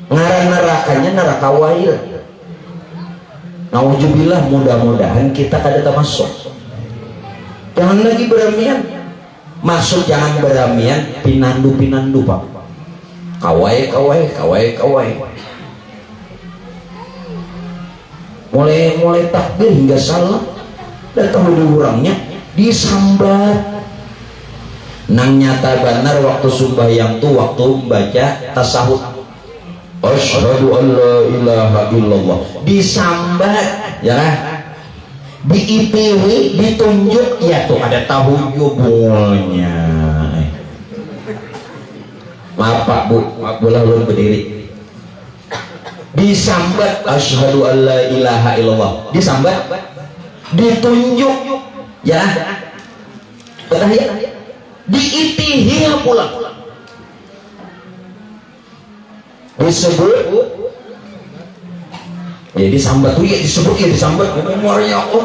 Ngaran nerakanya neraka wail. Nauzubillah, mudah-mudahan kita kada termasuk. Jangan lagi beramian. Maksud jangan beramian pinandu-pinandu Pak. Kawai. Mulai takbir hingga salam datang di orangnya disambat. Nang nyata benar waktu sembahyang tuh waktu membaca tasahud. Asyhadu an la ilaha illallah. Disambat ya kan? Diipihi, ditunjuk ya tuh ada tahu jubulnya. Maaf Pak Bu, boleh lu berdiri. Disambat asyhadu an la ilaha illallah. Disambat, ditunjuk ya. Terakhir diitihi pula. Disebut ya disambat tuh ya disebut ya disambat memorinya aku.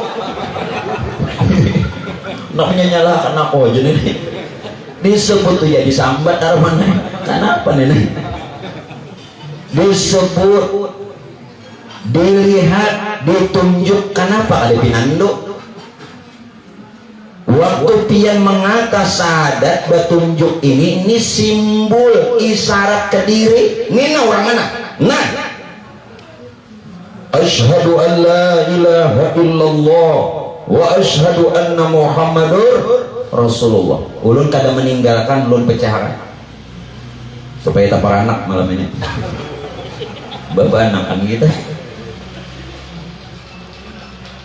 Namanya nyalakan aku aja nih. Disebut tuh ya disambat taruh mana? Kenapa nenek? Disebut, dilihat, ditunjuk. Kenapa ada pinando? Waktu pian mengatas syahadat bertunjuk ini simbol isyarat ke diri. Ini orang mana? Nah, asyhadu an la ilaha illallah wa asyhadu anna muhammadur Rasulullah. Ulun kada meninggalkan, ulun pecahan supaya tak para anak malam ini. Bapak anak kan kita.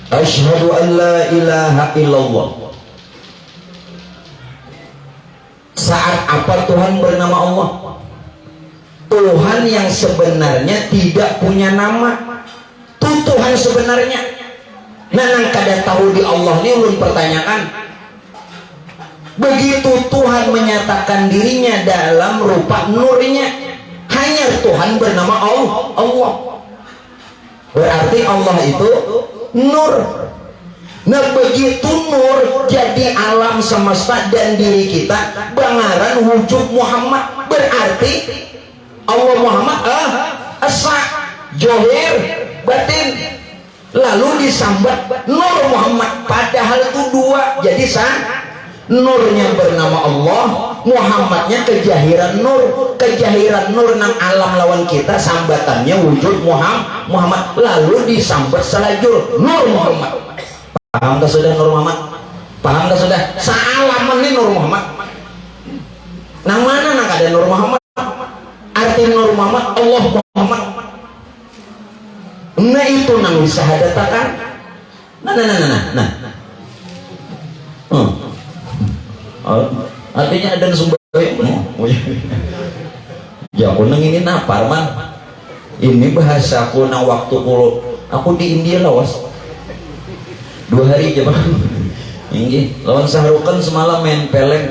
Asyhadu an la ilaha illallah. Saat apa Tuhan bernama Allah? Tuhan yang sebenarnya tidak punya nama, itu Tuhan sebenarnya. Nah, nang kada tahu di Allah ini ulun pertanyakan. Begitu Tuhan menyatakan dirinya dalam rupa nurnya, hanya Tuhan bernama Allah. Berarti Allah itu nur. Nah, begitu nur jadi alam semesta dan diri kita bangaran wujud Muhammad, berarti Allah Muhammad asa johir batin, lalu disambat nur Muhammad, padahal itu dua, jadi nurnya bernama Allah, Muhammadnya kejahiran nur nang alam lawan kita, sambatannya wujud Muhammad, lalu disambat selajur nur Muhammad. Paham tak sudah Nur Muhammad? Paham tak sudah? Saalaman nih Nur Muhammad. Nang mana nang ada Nur Muhammad? Arti Nur Muhammad Allah Muhammad. Nah itu nang bisa hadatakan. Nah. Artinya ada sumber. Ya aku nang ini napar man. Ini bahasa aku nang waktu aku di India lawas. 2 hari aja bang. Ini lawan Sahrukan semalam main film.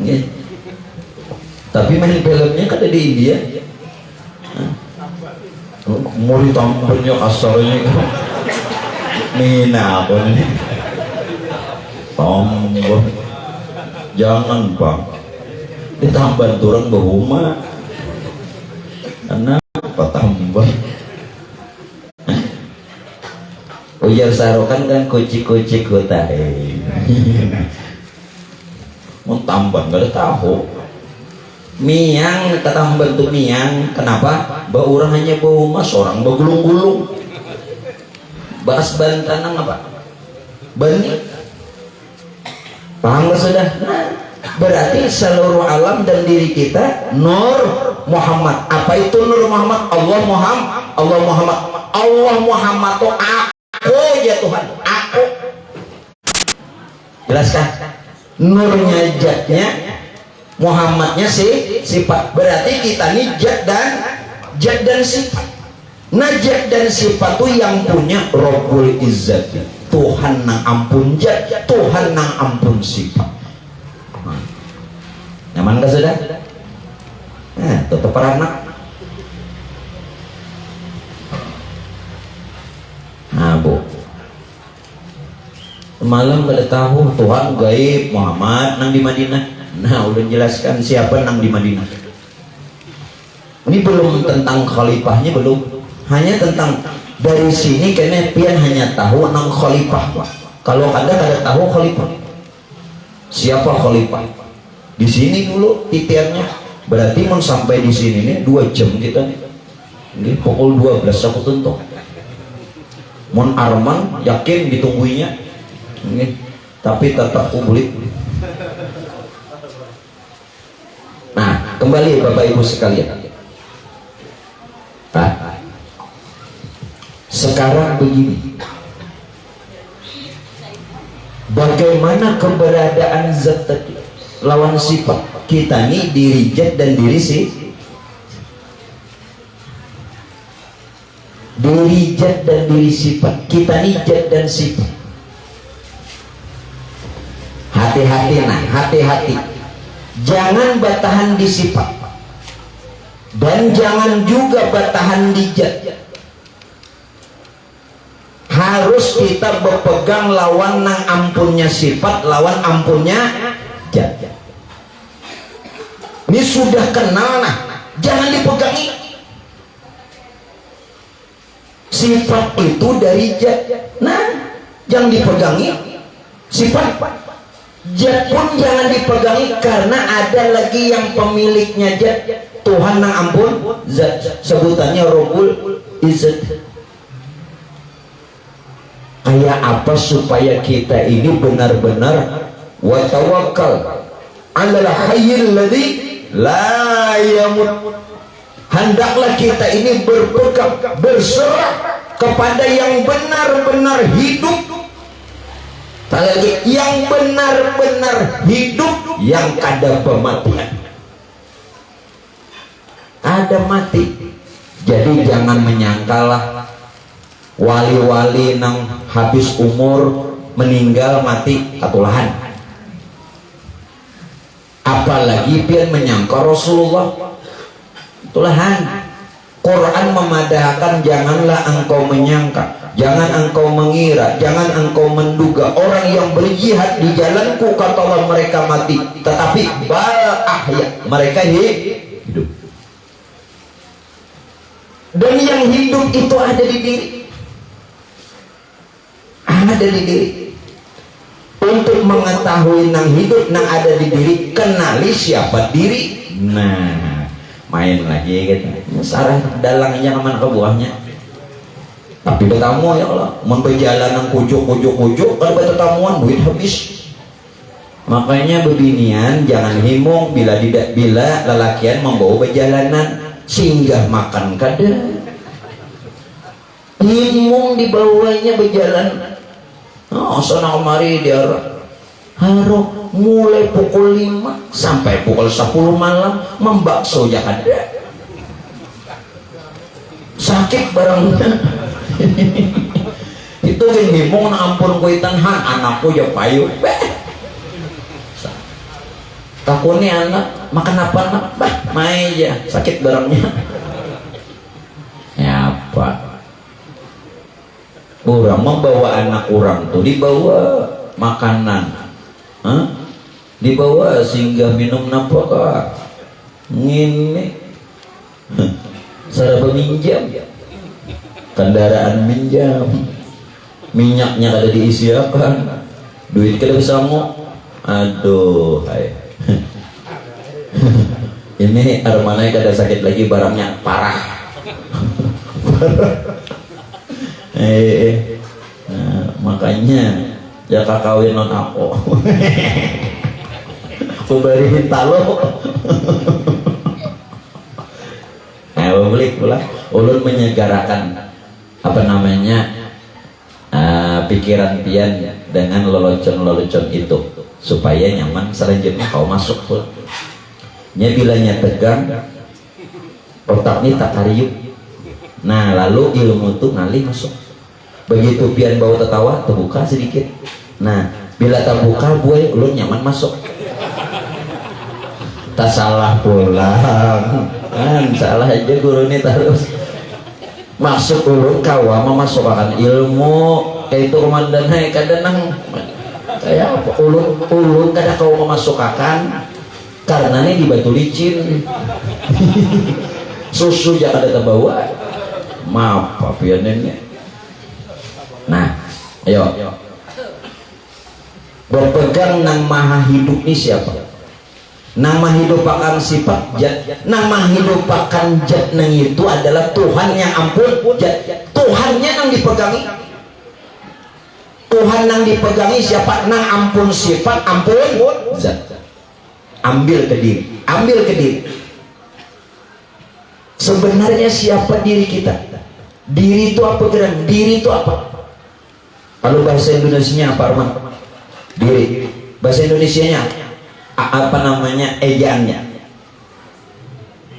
Ini. Tapi main filmnya kan ada di India. Mau ditampilnya kasarnya. Mina apa nih? Tambah. Jangan bang. Ditambah turun berumah. Kenapa tambah? Ujar Sarukan kan kuci-kuci kutai. Mau tambah nggak ada tahu. Miang ketambah tuh miang. Kenapa? Bau orang hanya bau mas, orang bau gulung-gulung. Bahas bantanang apa? Bani. Paham nggak sudah? Berarti seluruh alam dan diri kita Nur Muhammad. Apa itu Nur Muhammad? Allah Muhammad. Allah Muhammad tuh aku ya Tuhan, aku. Jelaskan? Nurnya jatnya, Muhammadnya sifat. Berarti kita nih jat dan sifat. Nah, jat dan sifat itu yang punya Rabbul Izzat, Tuhan nang ampun jat, Tuhan nang ampun sifat. Nyaman gak sudah? Nah, tetap peranak. Nah bu, malam pada tahu Tuhan gaib Muhammad nang di Madinah. Nah udah jelaskan siapa nang di Madinah. Ini belum tentang khalifahnya, belum. Hanya tentang dari sini kayaknya pian hanya tahu nang khalifah. Kalau kada tahu khalifah. Siapa khalifah? Di sini dulu titiannya. Berarti mau sampai di sini nih 2 jam kita nih. Ini pukul 12 aku tentu. Mon Arman yakin ditungguinya ini, tapi tetap publik. Nah kembali Bapak Ibu sekalian. Nah, sekarang begini, bagaimana keberadaan zat tadi lawan sifat kita nih, diri zat dan diri diri zat dan diri sifat kita nih, zat dan sifat. Hati-hati, jangan batahan di sifat dan jangan juga batahan di zat. Harus kita berpegang lawan nang ampunnya sifat, lawan ampunnya zat. Ini sudah kenal, nah jangan dipegangi. Sifat itu dari zat, nah jangan dipegangi. Sifat zat pun jangan dipegangi, karena ada lagi yang pemiliknya zat, Tuhan nang ampun zat, sebutannya Rabbul Izzat. Kayak apa supaya kita ini benar-benar wa tawakkal 'alal hayyil ladzi la yamut. Hendaklah kita ini berpegang, berserah kepada yang benar-benar hidup. Lagi yang benar-benar hidup, yang kada pematian. ada mati. Jadi jangan menyangkalah wali-wali nang habis umur meninggal mati katulahan. Apalagi pian menyangka Rasulullah tulahan. Quran memadahkan janganlah engkau menyangka, jangan engkau mengira, jangan engkau menduga orang yang berjihad di jalanku kata Allah mereka mati, tetapi bal ahya, mereka hidup. Dan yang hidup itu ada di diri, ada di diri. Untuk mengetahui nang hidup nang ada di diri, kenali siapa diri. Nah, main lagi gitu, sarah dalangnya kemana ke buahnya. Tapi bertamu ya Allah, memperjalanan kujuk kalau bertamuan duit habis. Makanya bebinian jangan himung bila lelakian membawa perjalanan singgah makan kada. Himung dibawanya berjalan. Oh, sana kemari dia harus mulai pukul 5 sampai pukul 10 malam membakso ya ada. Sakit barangnya. Itu kan himung ampun kuitan han anakku ya payu. Takutnya anak makan apa nak? Bah, main aja sakit barangnya. Ya apa? Orang membawa anak orang tuh dibawa makanan, dibawa singgah minum napaka, ngini, sarap minjam, kendaraan minjam, minyaknya ada diisiakan, duit kada bisa mau, aduh, hai. Ini armananya kada sakit lagi barangnya parah. Nah, makanya ya kakawin non aku aku beri talo. Nah, balik pula ulun menyegarakan apa namanya pikiran pian dengan lelucon itu supaya nyaman selanjutnya kau masuk pun. Nya bilanya tegang otak ini tak kariuk. Nah lalu ilmu tuh ngalih masuk. Begitu pian bau tertawa terbuka sedikit. Nah bila terbuka gue ulun nyaman masuk. Tak salah pulang kan salah aja guru ini terus masuk ulun kawa memasukkan ilmu kayak itu komandan hai kadang kayak apa ulun kadang kau memasukkan karena ini di batu licin. Susu jangan ada terbawa maaf pian ini. Nah, ayo berpegang nang maha hidup ini siapa? Nang maha hidup akan sifat jat, nang maha hidup akan jat nang itu adalah Tuhan yang ampun jat. Tuhannya nang dipegangi. Tuhan nang dipegangi siapa? Nang ampun sifat ampun zat. Ambil ke diri. Sebenarnya siapa diri kita? Diri itu apa geran? Diri itu apa? Kalau bahasa Indonesianya apa Arman? Diri. Bahasa Indonesianya apa namanya ejaannya?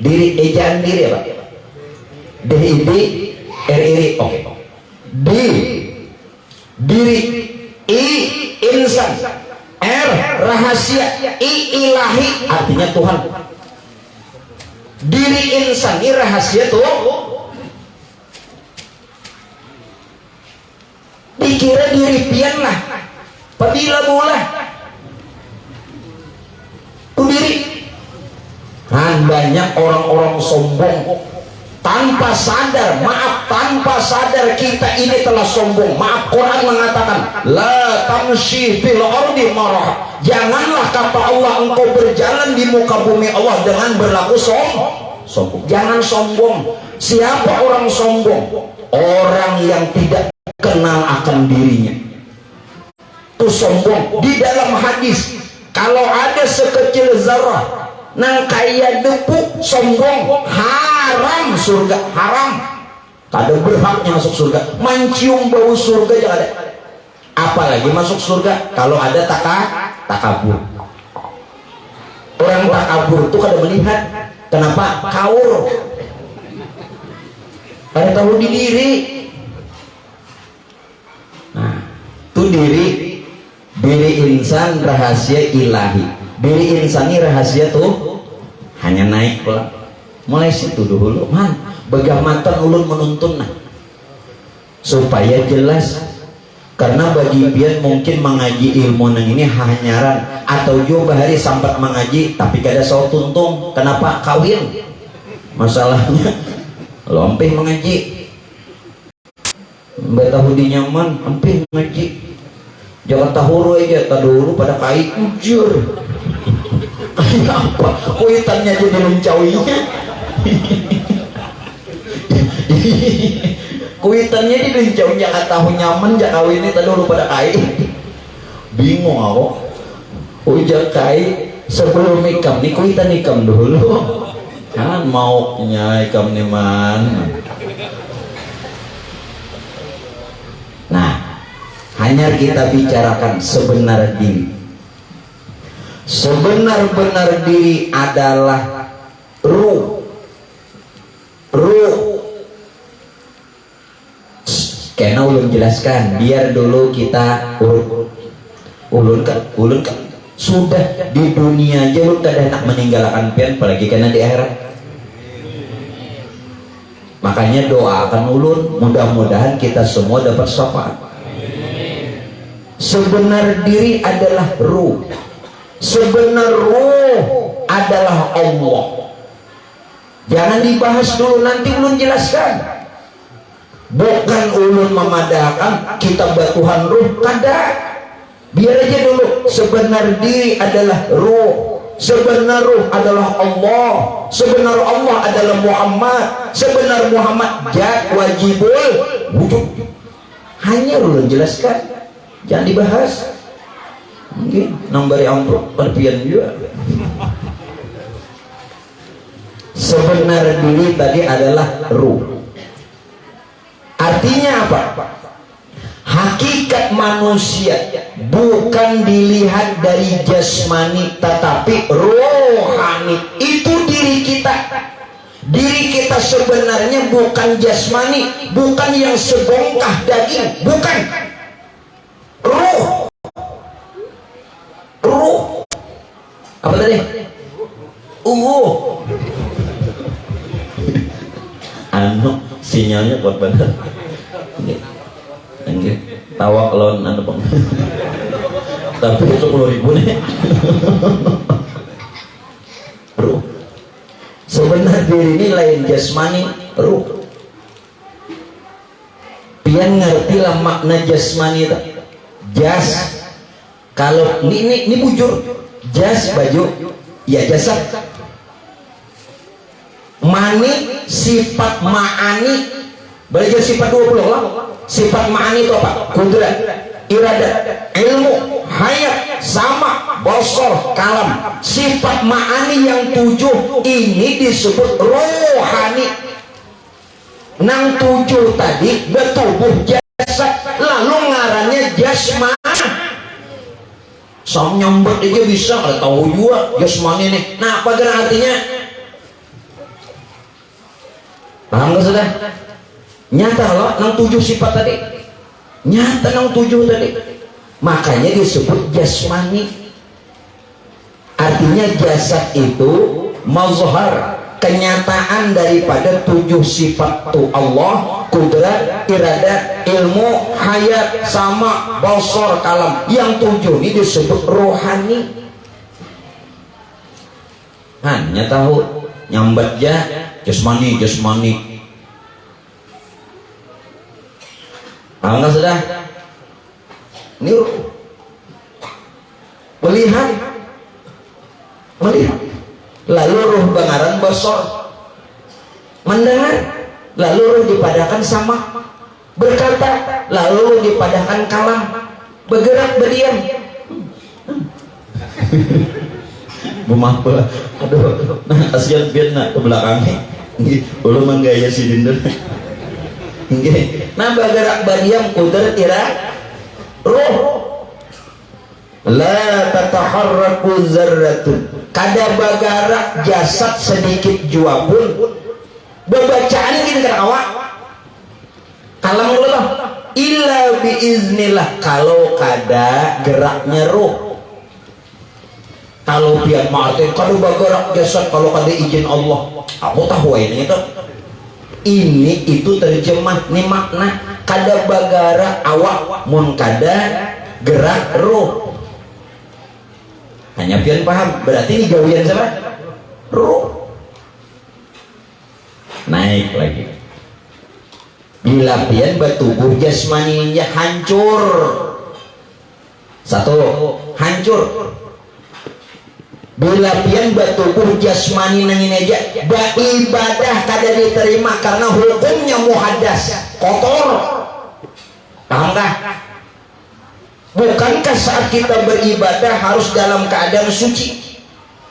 Diri, ejaan diri apa? DID-RIRI. Oke. Diri. I insan. R rahasia. I ilahi artinya Tuhan. Diri insan ini rahasia tuh. Dikira diri pian lah apabila bola tuh diri. Banyak orang-orang sombong tanpa sadar, maaf tanpa sadar kita ini telah sombong. Maaf, Quran mengatakan la tamshi fil ardi marah, janganlah kata Allah engkau berjalan di muka bumi Allah dengan berlaku sombong. Jangan sombong. Siapa orang sombong? Orang yang tidak kenal akan dirinya itu sombong. Di dalam hadis kalau ada sekecil zarah nang kaya debu sombong haram surga, haram. Kada berhaknya masuk surga. Mencium bau surga jangan ada. Apalagi masuk surga kalau ada takabur. Orang takabur itu kada melihat. Kenapa? Kaur. ada tahu di diri. Nah, itu diri insan rahasia ilahi. Diri insan ini rahasia tuh hanya naik pula. Mulai situ dulu, man, bagaimana ulun menuntun nah, supaya jelas. Karena bagi pian mungkin mengaji ilmu nang ini hanyaran atau jo bahari sampai mengaji tapi kada sau tuntung. Kenapa? Kawin masalahnya lompeh mengaji tahu di nyaman empih mengaji jangan tahu aja dulu pada kai ujur apa kuitannya jadi mencawinya kuitannya di jauh jangan tahu nyaman jangan kawin ini dulu pada kai bingung aku ujak kai sebelum ikam nih kuitan ikam dulu kan maunya ikam nih man. Nah, hanya kita bicarakan sebenar diri. Sebenar-benar diri adalah ruh. Karena ulun jelaskan, biar dulu kita ulun kan sudah di dunia aja ulun kada nak meninggalkan pian, apalagi karena di akhirat. Makanya doakan ulun mudah-mudahan kita semua dapat syafaat. Sebenar diri adalah ruh. Sebenar ruh adalah Allah. Jangan dibahas dulu, nanti ulun jelaskan. Bukan ulun memadahkan kita batuhan ruh, kada. Biar aja dulu. Sebenar diri adalah ruh. Sebenar ruh adalah Allah. Sebenar Allah adalah Muhammad. Sebenar Muhammad jat wajibul wujud. Hanya ulun jelaskan, jangan dibahas. Mungkin nombor amplop perpian juga. Sebenar diri tadi adalah ruh. Artinya apa? Hakikat manusia bukan dilihat dari jasmani tetapi rohani. Itu diri kita. Diri kita sebenarnya bukan jasmani, bukan yang sebongkah daging, bukan. Ruh. Apa tadi? Sinyalnya kuat banget. Enggak, tawak lon anu bang. Tapi 10.000 nih. Ruh. Sebenarnya diri ini lain jasmani, ruh. Pian ngerti lah makna jasmani itu. Jas. Kalau ini bujur. Jas baju, ya jasad. Mani sifat ma'ani. Belajar sifat 20 lah. Sifat ma'ani itu apa? Kudrat, iradat, ilmu, hayat, sama, basar, kalam. Sifat ma'ani yang 7 ini disebut rohani. Nang 7 tadi bertubuh jasad, lalu ngarannya jasman. Sam nyambut aja bisa, kalau tahu juga jasmani nih. Nah, apa gerak artinya? Paham gak sudah? Nyata loh, nang 7 sifat tadi. Nyata nang 7 tadi. Makanya disebut jasmani. Artinya jasad itu mazhar, kenyataan daripada 7 sifat tu Allah, kudrat, iradat, ilmu, hayat, sama, basar, kalam. Yang 7 ini disebut rohani. Hanya tahu nyambat ya jasmani. Tahu nggak sudah? Ini melihat. Lalu ruh bangaran basar, mendengar. Lalu ruh dipadakan sama, berkata. Lalu ruh dipadakan kalam, bergerak, berdiam. Bumapa, aduh, nah asian biar nak ke belakangnya, belum menggaya si dinder. Nah bergerak berdiam kudrat ira ruh. La tataharraku zarratun, kada bagarak jasad sedikit jua pun. Bebacaan gini kan awak illa biiznillah, kalau kada geraknya ruh. Kalau pian mati kada bergerak jasad kalau kada izin Allah. Aku tahu ini itu. Ini itu terjemah ni makna kada bagara awak mun kada gerak ruh. Hanya pian paham, berarti ini gawian siapa? Ruh. Naik lagi. Bila pian bertubuh jasmaninya hancur. Satu, hancur. Bila pian bertubuh jasmani nangin aja, beribadah kada diterima karena hukumnya muhadas, kotor. Pahamkah? Bukankah saat kita beribadah harus dalam keadaan suci?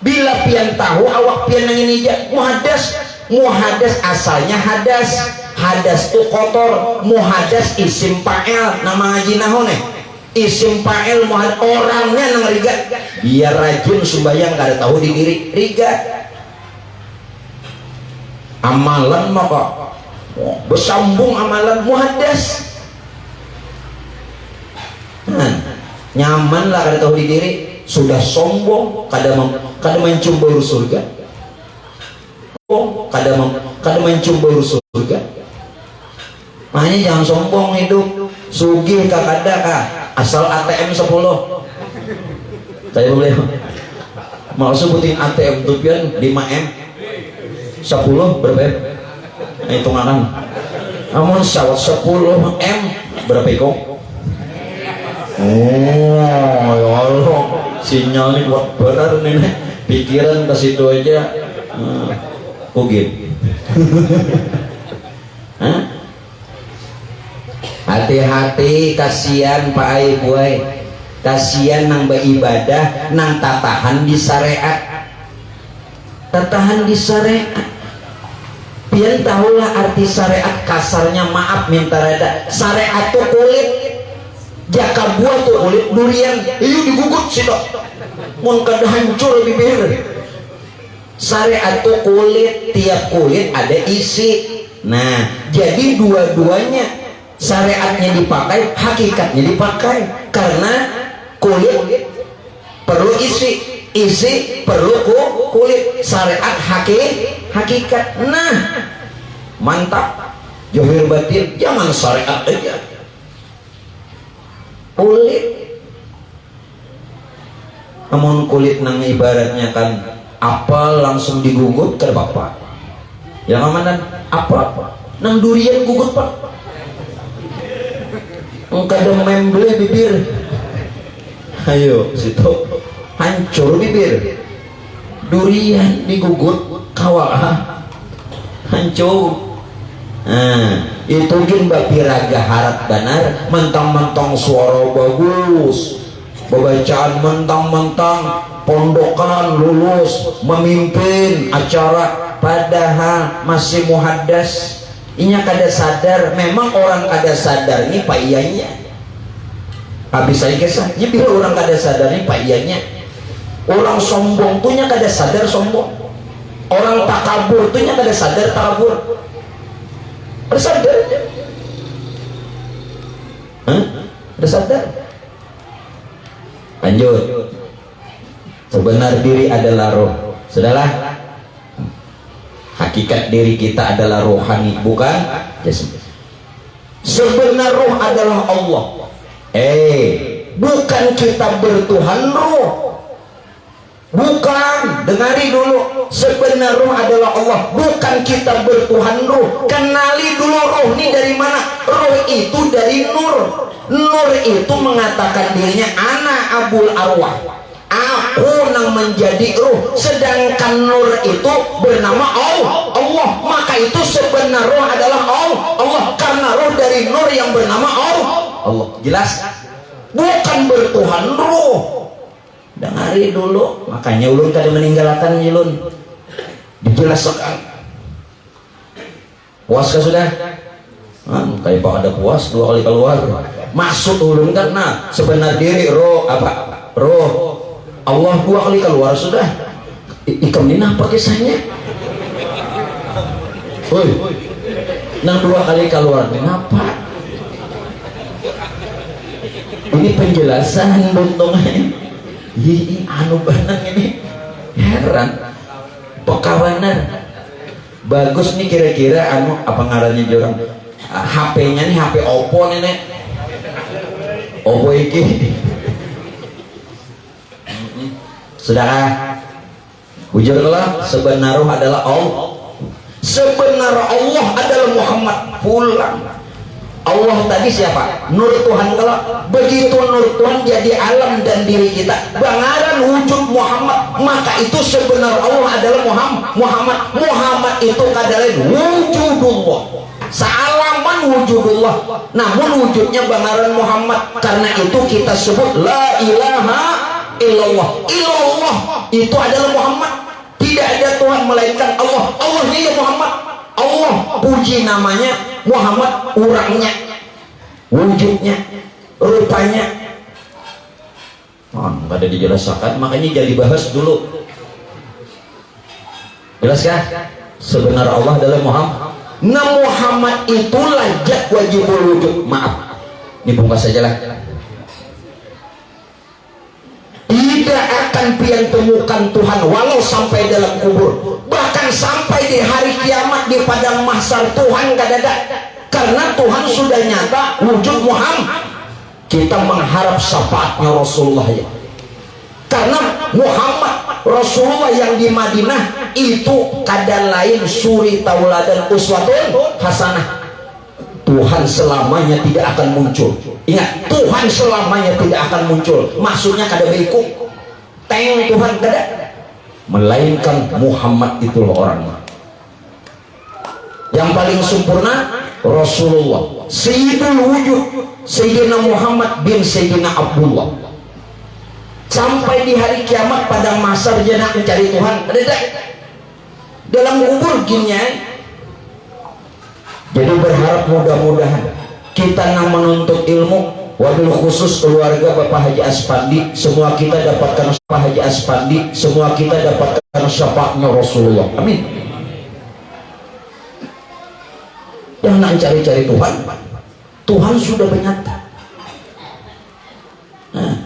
Bila pian tahu awak pian nangin aja muhadas, muhadas asalnya hadas. Hadas itu kotor, muhadas isim fa'il, nama ngaji nahon isim fa'il muhadas, orangnya nang riga, biar rajin sembahyang kada tahu di diri riga. Amalan maka bersambung amalan muhadas. Nyaman lah kada tahu di diri, sudah sombong, kada mencium bau surga. Kada mencium bau surga. Makanya jangan sombong hidup, sugih kakada kah, asal ATM 10. Saya boleh mau sebutin ATM tupian 5M 10 berapa ya? Hitungan. Namun sawat 10M berapa ikut? Oh ya Allah, sinyal ini kuat benar nih, pikiran ke situ aja. Ugin. Hati-hati, kasihan Pak Ai buai, kasihan nang beribadah nang tatahan di syariat, tatahan di syariat. Pian tahulah arti syariat, kasarnya maaf minta rada, syariat tuh kulit, jaka buah tuh kulit durian, itu digugut sih dok, mun kada hancur bibir. Syariat tuh kulit, tiap kulit ada isi. Nah jadi dua-duanya, syariatnya dipakai, hakikatnya dipakai, karena kulit perlu isi, isi perlu kulit, syariat hakikat. Nah mantap, zahir batin jangan syariat aja, kulit. Namun kulit nang ibaratnya kan apel langsung digugut ke bapak, yang amanan apa nang durian gugut pak, kada memble bibir, ayo situ hancur bibir. Durian digugut kawal hancur. Itu gin bapiraga harap benar, mentang-mentang suara bagus, bacaan mentang-mentang pondokan lulus memimpin acara, padahal masih muhadas. Inya kada sadar, memang orang kada sadar ini pak iyanya. Habis saya kisah, ya bila orang kada sadar ini pak iyanya. Orang sombong tuh nya kada sadar sombong. Orang takabur tuh nya kada sadar takabur. Ada sadar? Ada sadar? Lanjut. Sebenar diri adalah roh. Sudahlah. Hakikat diri kita adalah rohani, bukan jasmani. Sebenar roh adalah Allah. Bukan kita bertuhan roh. Bukan, dengari dulu. Sebenar roh adalah Allah, bukan kita bertuhan roh. Kenali dulu roh ini dari mana. Roh itu dari nur. Nur itu mengatakan dirinya ana abul arwah, aku nang menjadi ruh, sedangkan nur itu bernama Allah. Maka itu sebenar roh adalah Allah, karena roh dari nur yang bernama Allah. Jelas? Bukan bertuhan roh. Dengari dulu, makanya ulun kada meninggalkan ulun. Dijelaskan. Puas kah sudah? Kayak pak ada puas 2 kali keluar. Maksud ulun kan, nah sebenar diri roh apa? Roh Allah 2 kali keluar sudah. Ikam ini apa kisahnya? Woi, nang 2 kali keluar kenapa? ini penjelasan buntungnya. Ih, anu banang ini heran pekawanan bagus nih kira-kira anu apa ngarannya jorang HP-nya nih HP Oppo nih Oppo iki saudara ujarlah sebenarnya adalah Allah, sebenarnya Allah adalah Muhammad pulang. Allah tadi siapa? Nur Tuhan. Kalau begitu nur Tuhan jadi alam dan diri kita bangaran wujud Muhammad, maka itu sebenarnya Allah adalah Muhammad itu kadalain wujudullah, sealaman wujudullah, namun wujudnya bangaran Muhammad. Karena itu kita sebut la ilaha illallah. Illallah itu adalah Muhammad. Tidak ada Tuhan melainkan Allah. Allahnya ya Muhammad. Allah puji namanya, Muhammad orangnya, wujudnya, rupanya. Nggak ada dijelaskan, makanya jadi bahas dulu. Jelas kan? Sebenarnya Allah adalah Muhammad. Nah Muhammad itulah zat wajibul wujud. Maaf, ini bungkas saja lah. Tidak akan pian temukan Tuhan walau sampai dalam kubur, bahkan sampai di hari kiamat di padang mahsyar Tuhan kadada, karena Tuhan sudah nyata wujud Muhammad. Kita mengharap syafaatnya Rasulullah ya, karena Muhammad Rasulullah yang di Madinah itu kada lain suri tauladan uswatun hasanah. Tuhan selamanya tidak akan muncul. Ingat, Tuhan selamanya tidak akan muncul. Maksudnya kada beku teng Tuhan kada, melainkan Muhammad itulah orangnya. Yang paling sempurna Rasulullah, Sayyidul Wujud, Sayyidina Muhammad bin Sayyidina Abdullah. Sampai di hari kiamat pada masa jenak mencari Tuhan, ada tak? Dalam kubur gini. Jadi berharap mudah-mudahan kita yang menuntut ilmu, wabil khusus keluarga Bapak Haji Aspandi, semua kita dapatkan Bapak Haji Aspandi, semua kita dapatkan syafaatnya Rasulullah. Amin. Yang nak cari-cari Tuhan, Tuhan sudah menyata. Nah,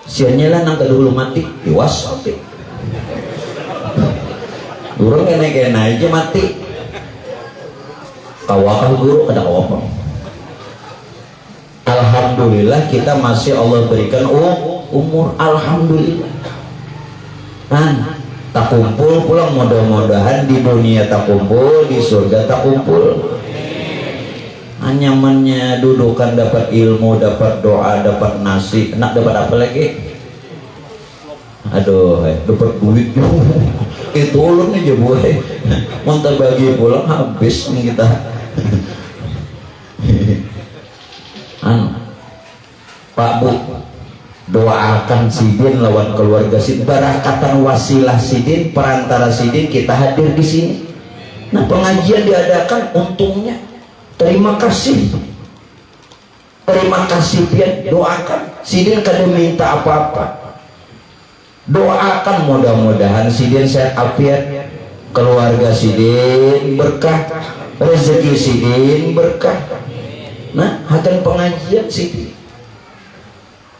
siannya lah nang kedulu mati, iwas mati. Durung kena aja mati. Kawakah guru ada apa? Alhamdulillah kita masih Allah berikan umur. Alhamdulillah kan tak kumpul pulang, mudah-mudahan di dunia tak kumpul, di surga tak kumpul. Nyamannya dudukan dapat ilmu, dapat doa, dapat nasi, nak dapat apa lagi? Aduh, dapat duit itu ulun aja boy, montar bagi pulang habis nih kita. Pak Bu, doakan Sidin lawan keluarga Sidin, barakatan wasilah Sidin, perantara Sidin kita hadir di sini. Nah pengajian diadakan, untungnya terima kasih pian, doakan Sidin kada minta apa-apa. Doakan mudah-mudahan Sidin sehat afiat, keluarga Sidin berkah, rezeki Sidin berkah. Nah akan pengajian Sidin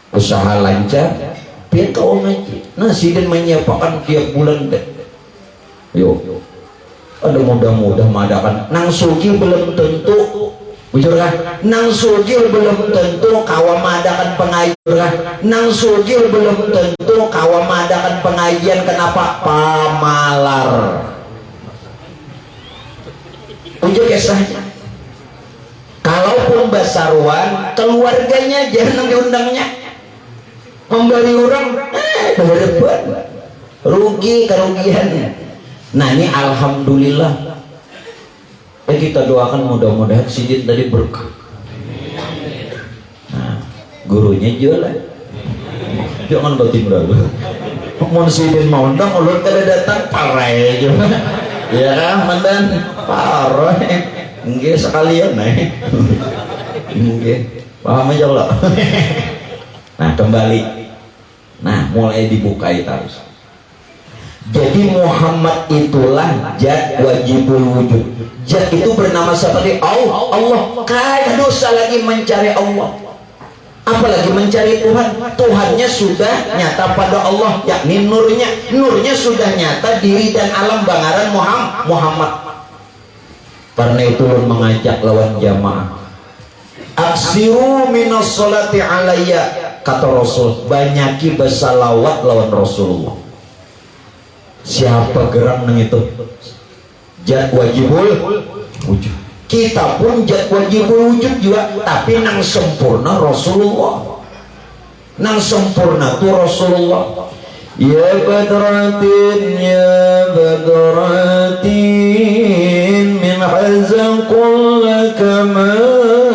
usaha lancar, biar kau ngaji. Nah Sidin menyiapkan tiap bulan deh. Yuk, ada mudah-mudah madakan. Nang sugi belum tentu, bujur kan? Nang sugi belum tentu kawa madakan pengajian. Nang sugi belum tentu kawa madakan pengajian. Kenapa? Pamalar. Bujur kisahnya. Kalaupun basaruan, keluarganya jangan diundangnya. Memberi orang, berdebat, rugi kerugiannya. Nah ini alhamdulillah. Kita doakan mudah-mudahan Sidin tadi berkah. Nah, gurunya jualan. Jangan batin berlalu. Mau Sidin mau undang, ulun kada datang parai juga. Ya kan, mandan parai. Enggak sekalian nih. Enggak, paham aja lah. Nah kembali. Nah mulai dibuka terus. Jadi Muhammad itulah zat wajibul wujud. Zat itu bernama seperti Allah. Allah kaya dosa lagi mencari Allah. apalagi mencari Tuhan. Tuhannya sudah nyata pada Allah, yakni nurnya sudah nyata diri dan alam bangaran Muhammad. Karena itu mengajak lawan jamaah, aksiru minas sholati alayya, kata Rasul, banyaki bersalawat lawan Rasulullah. Siapa gerang nang itu jad wajibul wujud, kita pun jad wajibul wujud juga, tapi nang sempurna Rasulullah, nang sempurna tuh Rasulullah. Ya badratin min hazaqul kamali.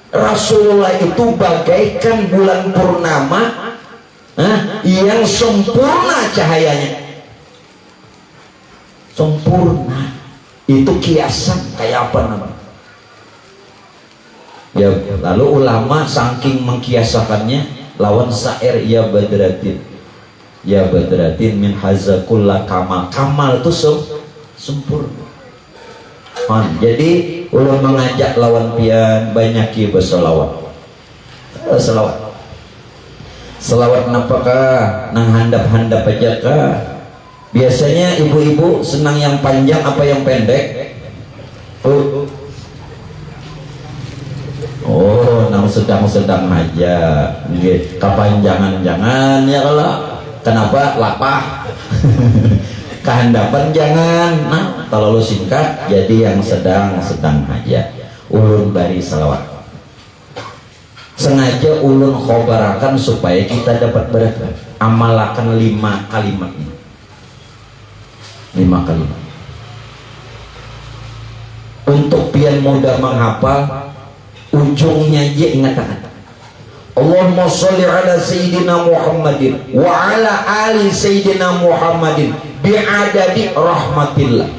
Rasulullah itu bagaikan bulan purnama yang sempurna cahayanya, sempurna. Itu kiasan kayak apa namanya ya. Lalu ulama saking mengkiasakannya lawan syair, ya badratin min hazakulla kamal. Kamal itu sempurna. Jadi ulama mengajak lawan pian banyaki berselawat. Selawat napakah nang handap-handap aja kah? Biasanya ibu-ibu senang yang panjang apa yang pendek? Oh, nang sedang-sedang aja. Kepanjangan jangan ya kalau. Kenapa? Lapah. Kehandapan jangan. Nah, kalau lu singkat jadi yang sedang-sedang aja. Ulun bari salawat. Sengaja ulun khobarakan supaya kita dapat amalakan 5 kalimat ini. 5 kalimat. Untuk pian mudah menghafal, ujungnya aja ingatkan. Allahumma sholli ala sayyidina Muhammadin wa ala ali sayyidina Muhammadin bi'adadi rahmatillah.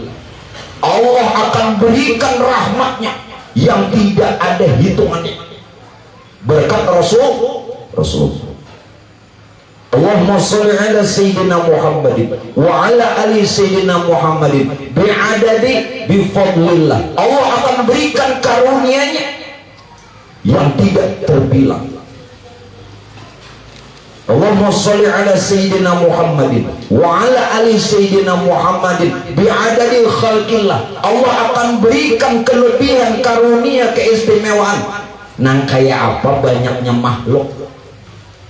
Allah akan berikan rahmatnya yang tidak ada hitungannya berkat Rasul. Allahumma sholli ala sayyidina Muhammadin wa ala ali sayyidina Muhammadin bi'adadi bifadlillah. Allah akan berikan karunia-Nya yang tidak terbilang. Allahumma sholli ala sayyidina Muhammadin wa ala ali sayyidina Muhammadin bi'adadi khalqillah. Allah akan berikan kelebihan karunia keistimewaan nang kayak apa banyaknya makhluk,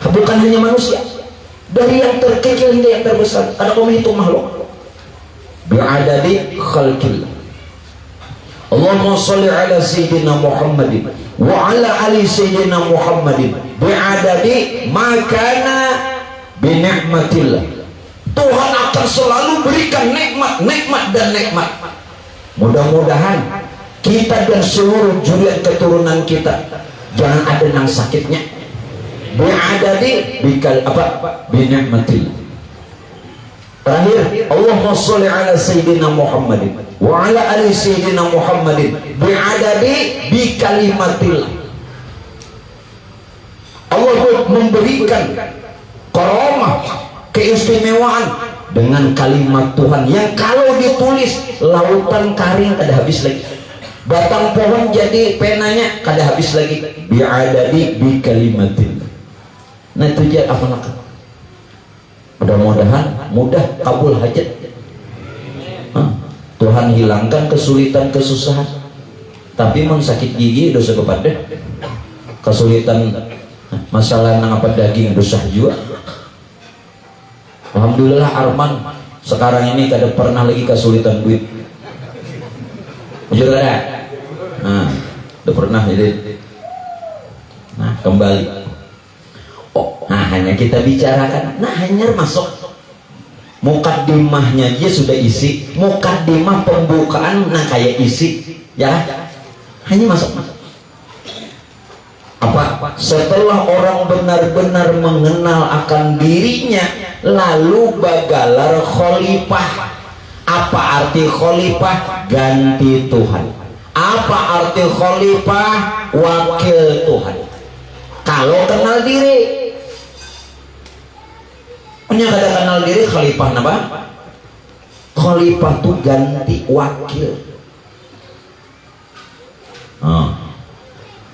bukan hanya manusia, dari yang terkecil hingga yang terbesar. Ada kau menghitung makhluk bi'adadi khalqillah. Allahumma sholli ala sayyidina Muhammadin wa ala ali sayyidina Muhammadin bi'adadi makana binikmatillah. Tuhan akan selalu berikan nikmat dan nikmat. Mudah-mudahan kita dan seluruh zuriat keturunan kita jangan ada nang sakitnya. Bi'adadi bikal binikmatillah. Terakhir, Allahumma sholli ala sayyidina Muhammadin wa ala ali sayyidina Muhammadin bi'adadi bikalimatillah. Allah memberikan karamah, keistimewaan dengan kalimat Tuhan yang kalau ditulis lautan karing kada habis lagi, batang pohon jadi penanya kada habis lagi. Bi'adadi bikalimatillah. Nah itu dia apa nak? Mudah-mudahan mudah kabul hajat. Tuhan hilangkan kesulitan kesusahan. Tapi mun sakit gigi dosa kepada, kesulitan masalah nang apa daging dosa juga. Alhamdulillah Arman sekarang ini kada pernah lagi kesulitan duit. Jujur ada. Nah, udah pernah jadi. Nah, kembali. Nah, hanya kita bicarakan. Nah, hanya masuk mukaddimahnya aja sudah isi. Mukaddimah pembukaan nah kayak isi, ya. Hanya masuk. Apa? Setelah orang benar-benar mengenal akan dirinya, lalu bagalar khalifah. Apa arti khalifah? Ganti Tuhan. Apa arti khalifah? Wakil Tuhan. Kalau kenal diri, punya kada kenal diri, khalifah apa? Khalifah itu ganti wakil.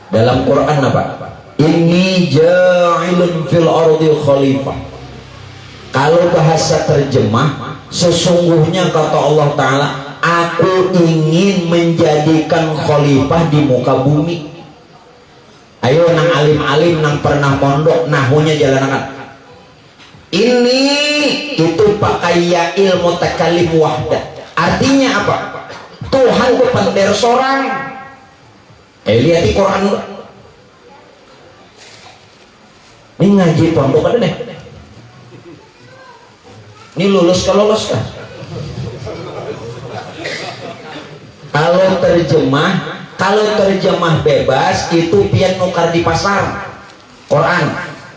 Dalam Quran apa? Inni ja'ilun fil ardi khalifah. Kalau bahasa terjemah, sesungguhnya kata Allah Ta'ala, aku ingin menjadikan khalifah di muka bumi. Ayo nang alim-alim, nang pernah mondok, nahunya jalanan. Ini itu pakai ya ilmu takalim wahdah. Artinya apa? Tuhan itu pandai seorang. Lihat di Quran. Ini ngaji pondok ada deh. Ini lulus ke lolos kan? Kalau terjemah bebas itu pian nukar di pasar. Quran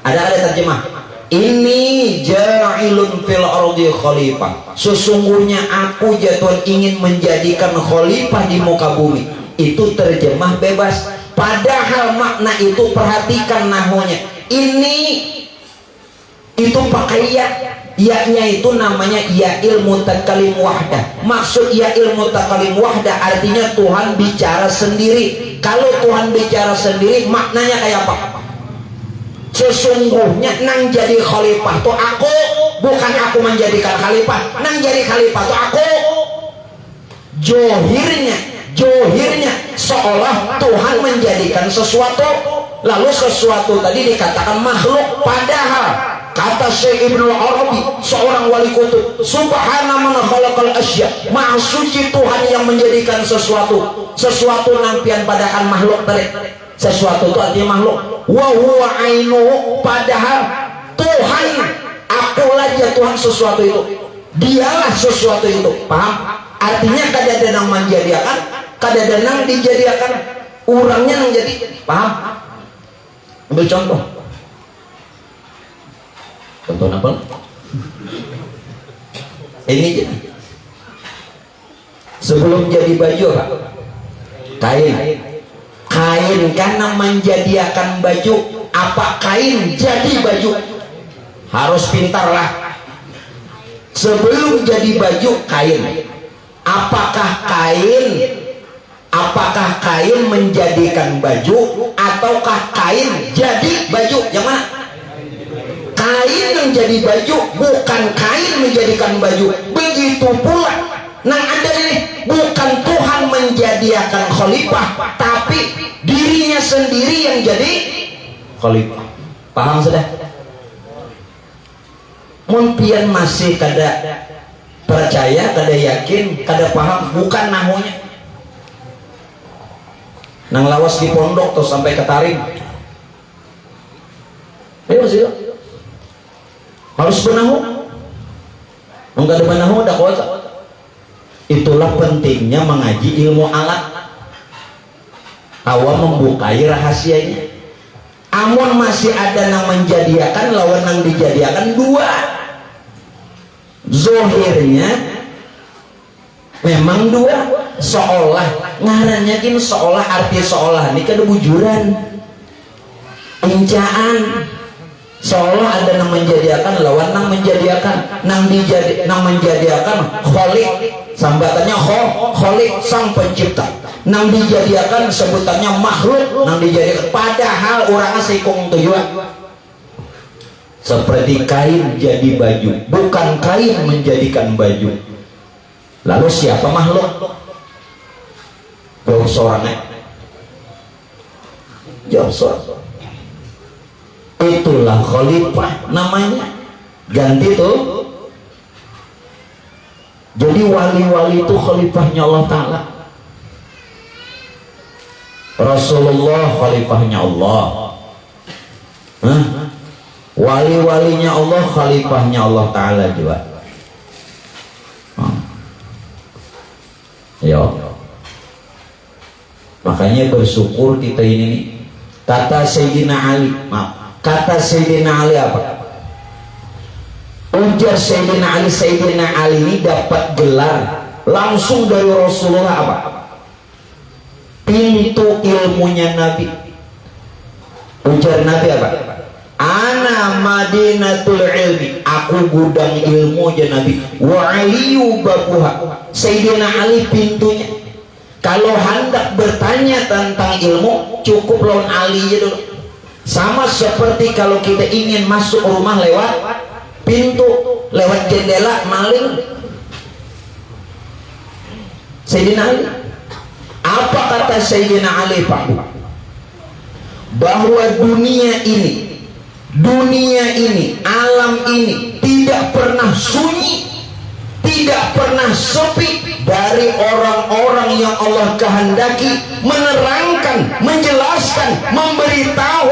ada terjemah. Ini ja'ilun fil ardi khalifah. Sesungguhnya aku jatuh ingin menjadikan khalifah di muka bumi. Itu terjemah bebas. Padahal makna itu perhatikan nahunya. Ini itu pakai ya. Ya-nya itu namanya ya ilmu takalim wahdah. Maksud ya ilmu takalim wahdah artinya Tuhan bicara sendiri. Kalau Tuhan bicara sendiri maknanya kayak apa? Sesungguhnya nang jadi khalifah tuh aku, bukan aku menjadikan khalifah. Nang jadi khalifah tuh aku. Johirnya seolah Tuhan menjadikan sesuatu, lalu sesuatu tadi dikatakan makhluk, padahal kata Syekh Ibnu Arabi, seorang wali kutub, subhana man khalaqal asya, maha suci Tuhan yang menjadikan sesuatu nampian padahal makhluk tadi. Sesuatu itu artinya makhluk. Wa huwa ainuhu, padahal Tuhan, akulah Tuhan sesuatu itu. Dialah sesuatu itu. Paham? Artinya kadang-kadang menjadikan, kadang-kadang dijadikan, orangnya menjadi. Paham? Ambil contoh. Contoh apa? Ini jadi. Sebelum jadi baju apa? Kain karena menjadikan baju. Apa kain jadi baju? Harus pintarlah. Sebelum jadi baju kain. Apakah kain menjadikan baju ataukah kain jadi baju? Yang mana? Kain yang jadi baju, bukan kain menjadikan baju. Begitu pula nah ada ini, bukan Tuhan menjadikan khalifah, tapi dirinya sendiri yang jadi khalifah. Paham sudah? Mungkin masih kada percaya, kada yakin, kada paham, bukan nahunya. Nang lawas di pondok tuh sampai ke taring. Ayo sih. Harus benahu. Enggak ada benahu ada kuasa. Itulah pentingnya mengaji ilmu alat. Awal membukai rahasianya. Amun masih ada nang menjadikan lawan nang dijadikan dua. Zohirnya memang dua, seolah ngarannya kin seolah, arti seolah ini kada bujuran encaan, seolah ada nang menjadikan lawan nang menjadikan, nang menjadikan kholik, sambatannya kholik sang pencipta, nang dijadikan sebutannya makhluk, nang dijadikan, padahal orangnya sikung tujuan. Seperti kain jadi baju, bukan kain menjadikan baju. Lalu siapa makhluk? Jawab seorangnya. Jawab seorang. Itulah khalifah namanya. Ganti tuh. Jadi wali-wali itu khalifahnya Allah Ta'ala. Rasulullah khalifahnya Allah. Wali-walinya Allah khalifahnya Allah Ta'ala juga. Ya. Makanya bersyukur kita ini. Kata Sayyidina Ali, kata Sayyidina Ali apa? Ujar Sayyidina Ali ini dapat gelar langsung dari Rasulullah apa? Pintu ilmunya Nabi. Ujar Nabi apa? Ana madinatul ilmi, aku gudang ilmu aja Nabi. Wa aliyu babuha, Sayyidina Ali pintunya. Kalau hendak bertanya tentang ilmu, cukup lawan Ali aja dulu. Sama seperti kalau kita ingin masuk rumah lewat pintu, lewat jendela, maling. Sayyidina Ali, apa kata Sayyidina Ali, Pak? Bahwa dunia ini, alam ini tidak pernah sunyi, tidak pernah sepi dari orang-orang yang Allah kehendaki menerangkan, menjelaskan, memberitahu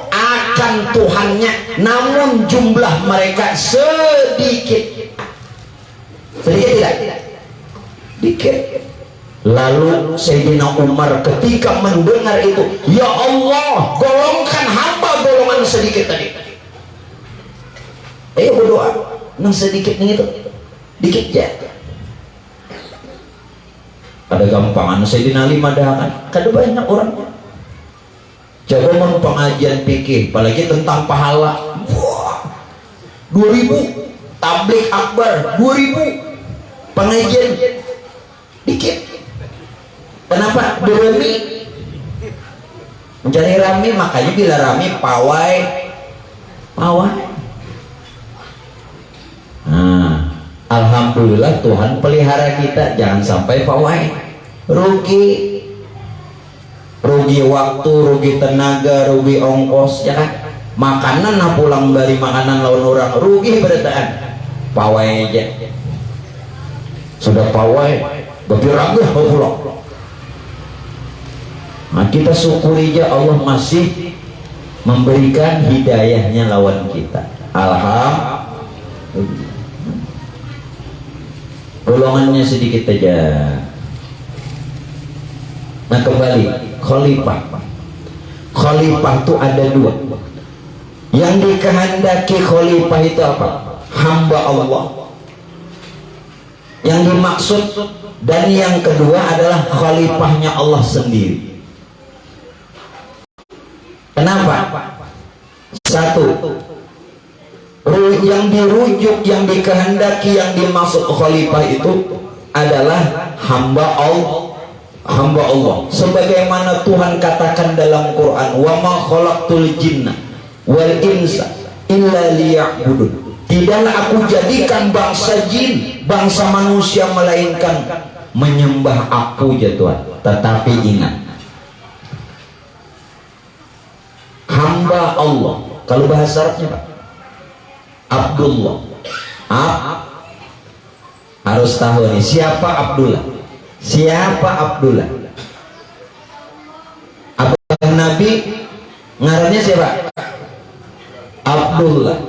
akan Tuhannya, namun jumlah mereka sedikit. Sedikit tidak? Dikit. Lalu Sayyidina Umar ketika mendengar itu, ya Allah, golongkan hamba golongan sedikit tadi. Ayo berdoa, nang sedikit nih itu, dikit ya. Ada gampangan Sayyidina Ali madahakan, kada banyak orangnya. Coba mau pengajian fikih, apalagi tentang pahala. Wah, 2000 tabligh akbar, 2000 pengajian dikit. Kenapa? Berami mencari rame, makanya bila rame pawai. Nah, alhamdulillah Tuhan pelihara kita, jangan sampai pawai. Rugi waktu, rugi tenaga, rugi ongkos, ya kan? Makanan nah pulang dari makanan lawan orang, rugi berataan. Pawai aja. Sudah pawai, berpiragah pulang. Nah, kita syukuri aja Allah masih memberikan hidayahnya lawan kita. Alhamdulillah. Golongannya sedikit aja. Nah, kembali khalifah itu ada dua. Yang dikehendaki khalifah itu apa? Hamba Allah. Yang dimaksud dan yang kedua adalah khalifahnya Allah sendiri. Kenapa? Satu, yang dirujuk, yang dikehendaki, yang dimaksud khalifah itu adalah hamba Allah. Sebagaimana Tuhan katakan dalam Quran, wa ma khalaqtul jinna wal insa illa liya'budun. Tidaklah aku jadikan bangsa jin, bangsa manusia melainkan menyembah aku ya Tuhan. Tetapi ingat, hamba Allah, kalau bahasa Arabnya Pak, Abdullah. Harus tahu nih siapa Abdullah. Abang Nabi ngarannya siapa? Abdullah.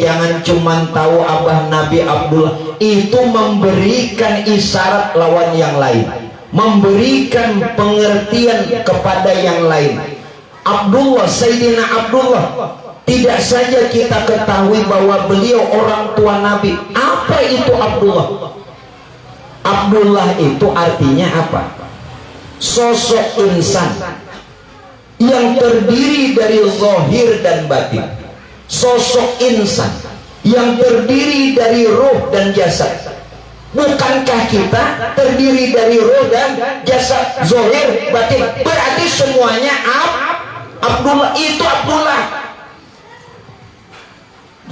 Jangan cuman tahu abah Nabi Abdullah, itu memberikan isyarat lawan yang lain, memberikan pengertian kepada yang lain. Abdullah, Sayyidina Abdullah, tidak saja kita ketahui bahwa beliau orang tua Nabi. Apa itu Abdullah? Abdullah itu artinya apa? Sosok insan yang terdiri dari zahir dan batin. Sosok insan yang terdiri dari ruh dan jasad. Bukankah kita terdiri dari ruh dan jasad, zahir, batin? Berarti semuanya Abdullah. Itu Abdullah.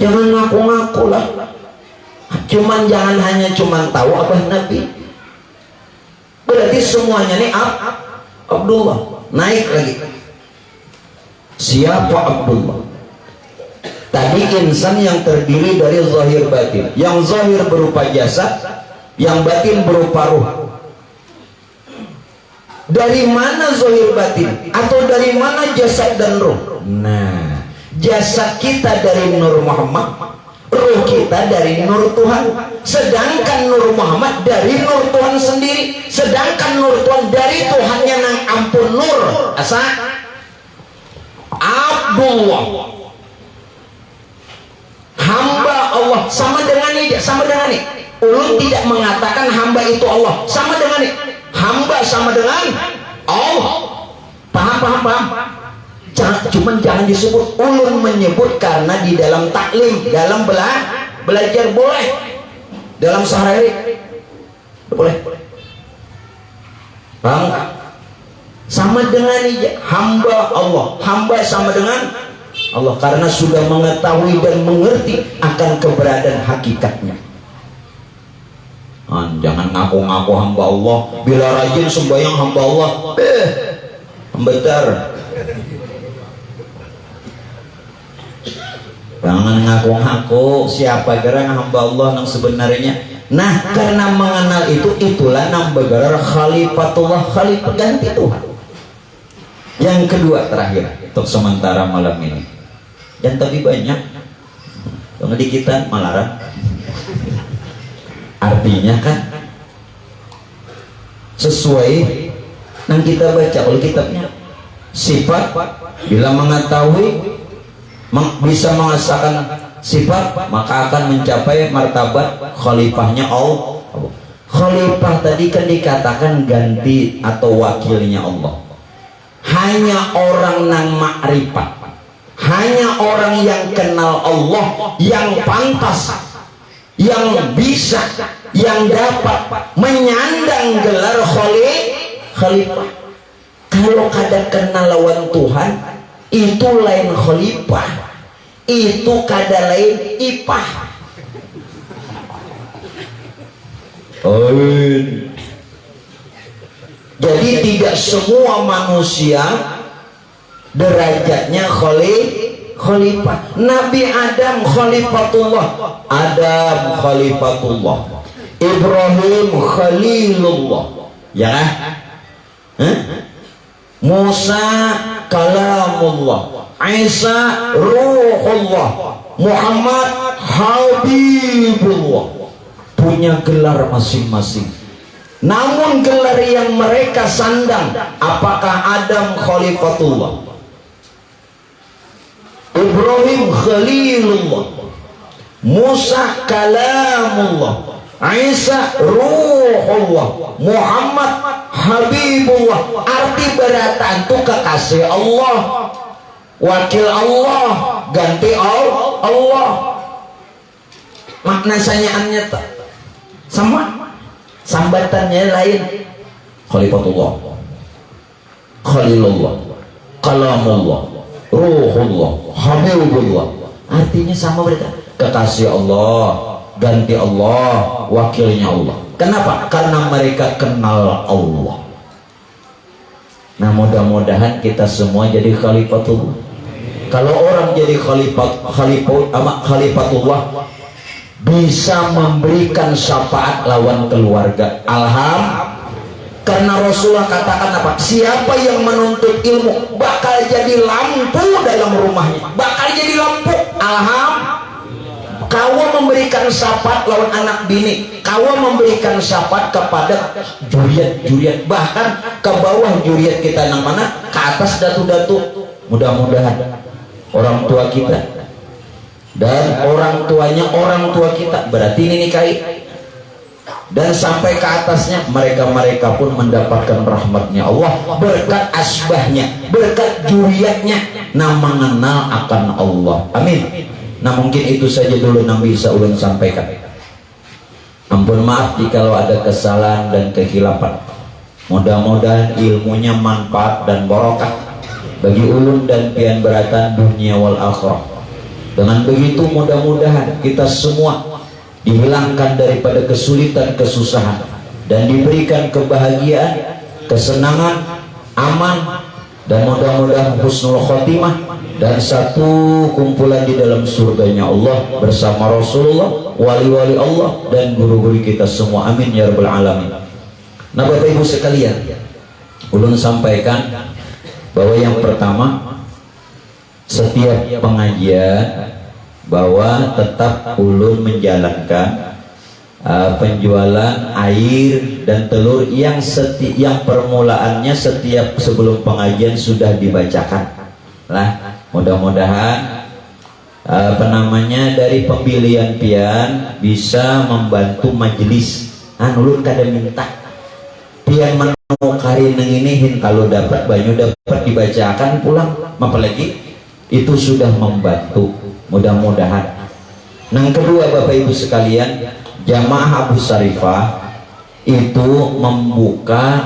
Jangan ngaku-ngaku lah. Jangan hanya tahu apa Nabi. Berarti semuanya nih Abdullah. Naik lagi. Siapa Abdullah? Tadi insan yang terdiri dari zahir batin. Yang zahir berupa jasad, yang batin berupa ruh. Dari mana zahir batin? Atau dari mana jasad dan ruh? Nah, jasad kita dari Nur Muhammad, ruh kita dari Nur Tuhan. Sedangkan Nur Muhammad dari Nur Tuhan sendiri. Sedangkan Nur Tuhan dari Tuhannya nang ampun Nur. Asa Abdullah, hamba Allah. Sama dengan ini. Ulun tidak mengatakan hamba itu Allah. Sama dengan ini. Hamba sama dengan Allah. Paham? Jangan disebut. Ulun menyebut karena di dalam taklim, dalam belajar boleh, dalam sehari boleh. Paham? Sama dengan hamba Allah. Hamba sama dengan Allah karena sudah mengetahui dan mengerti akan keberadaan hakikatnya. Jangan ngaku-ngaku hamba Allah, bila rajin sembahyang hamba Allah, bentar. Jangan ngaku-ngaku siapa gerang hamba Allah yang sebenarnya. Nah, karena mengenal itu, itulah nambah gelar khalifatullah, khalifah ganti Tuhan. Yang kedua terakhir untuk sementara malam ini, dan tapi banyak dikitan malarang. Artinya kan sesuai yang kita baca oleh kitabnya, sifat bila mengetahui bisa mengesahkan sifat maka akan mencapai martabat khalifahnya Allah. Khalifah tadi kan dikatakan ganti atau wakilnya Allah. Hanya orang nang makrifat, hanya orang yang kenal Allah yang pantas, yang bisa, yang dapat menyandang gelar khalifah. Kalau kada kenal lawan Tuhan, itu lain khalifah, itu kada lain ipah. Jadi tidak semua manusia derajatnya khalifah. Nabi Adam khalifatullah, Adam khalifatullah, Ibrahim khalilullah, ya kan? Musa kalamullah, Isa ruhullah, Muhammad habibullah. Punya gelar masing-masing. Namun gelar yang mereka sandang, apakah Adam khalifatullah, Ibrahim khalilullah, Musa kalamullah, Isa ruhullah, Muhammad habibullah. Arti beratan itu kekasih Allah, wakil Allah, ganti Allah. Makna sanyaannya sama, sambatannya lain. Khalifatullah, Khalilullah, Kalamullah, Ruhullah, Habibullah. Artinya sama mereka, kekasih Allah, ganti Allah, wakilnya Allah. Kenapa? Karena mereka kenal Allah. Nah, mudah-mudahan kita semua jadi khalifatullah. Kalau orang jadi khalifatullah bisa memberikan syafaat lawan keluarga. Karena Rasulullah katakan apa? Siapa yang menuntut ilmu bakal jadi lampu dalam rumahnya, bakal jadi lampu. Kau memberikan syafaat lawan anak bini, kau memberikan syafaat kepada juriat, bahkan ke bawah juriat kita yang mana, ke atas datu-datu. Mudah-mudahan orang tua kita dan orang tuanya orang tua kita, berarti ini nikahi, dan sampai ke atasnya mereka pun mendapatkan rahmatnya Allah, berkat asbahnya, berkat juriatnya, nah mengenal akan Allah. Amin. Nah, mungkin itu saja dulu yang bisa ulun sampaikan. Ampun maaf jikalau ada kesalahan dan kekhilafan. Mudah-mudahan ilmunya manfaat dan barokah bagi ulun dan pian beratan dunia wal akhirah. Dengan begitu mudah-mudahan kita semua dihilangkan daripada kesulitan, kesusahan, dan diberikan kebahagiaan, kesenangan, aman, dan mudah-mudahan husnul khotimah dan satu kumpulan di dalam surganya Allah bersama Rasulullah, wali-wali Allah, dan guru-guru kita semua. Amin ya rabbal alamin. Nah, Bapak Ibu sekalian, ulun sampaikan bahwa yang pertama, setiap pengajian bahwa tetap ulun menjalankan penjualan air dan telur yang permulaannya setiap sebelum pengajian sudah dibacakan lah. Mudah-mudahan dari pemilihan pian bisa membantu majelis. Ulun kada minta pian menukari neng ini kalau dapat banyak dapat dibacakan pulang, apalagi itu sudah membantu. Mudah-mudahan. Yang kedua, Bapak Ibu sekalian, Jamaah Abu Sarifah itu membuka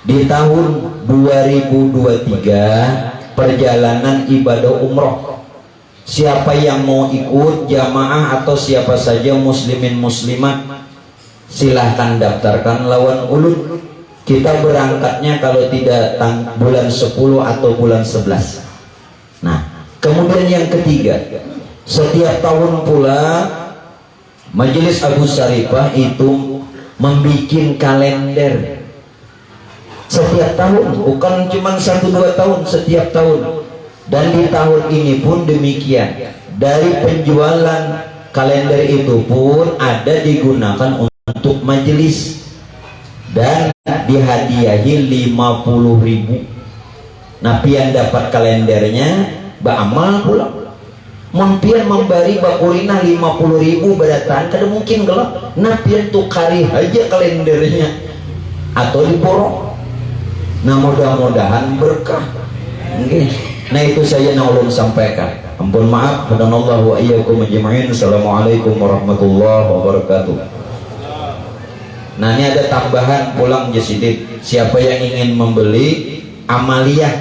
di tahun 2023 perjalanan ibadah umroh. Siapa yang mau ikut jamaah atau siapa saja muslimin muslimat, silahkan daftarkan lawan ulun. Kita berangkatnya kalau tidak bulan 10 atau bulan 11. Nah, kemudian yang ketiga, setiap tahun pula Majelis Abu Syarifah itu membuat kalender setiap tahun, bukan cuma 1-2 tahun, setiap tahun. Dan di tahun ini pun demikian. Dari penjualan kalender itu pun ada digunakan untuk majelis dan dihadiahi 50.000. Nah, pian dapat kalendernya beramal pula. Mampian memberi bakurina 50.000 beratan kada mungkin gelap. Nah, pian tukari aja kalendernya atau diborong. Nah, mudah-mudahan berkah. Okay. Nah, itu saya yang ulun sampaikan. Ampun maaf, hadanallahu wa iyyakum ajma'in. Assalamualaikum warahmatullahi wabarakatuh. Nah, ini ada tambahan pulang Jesidik. Siapa yang ingin membeli amaliyah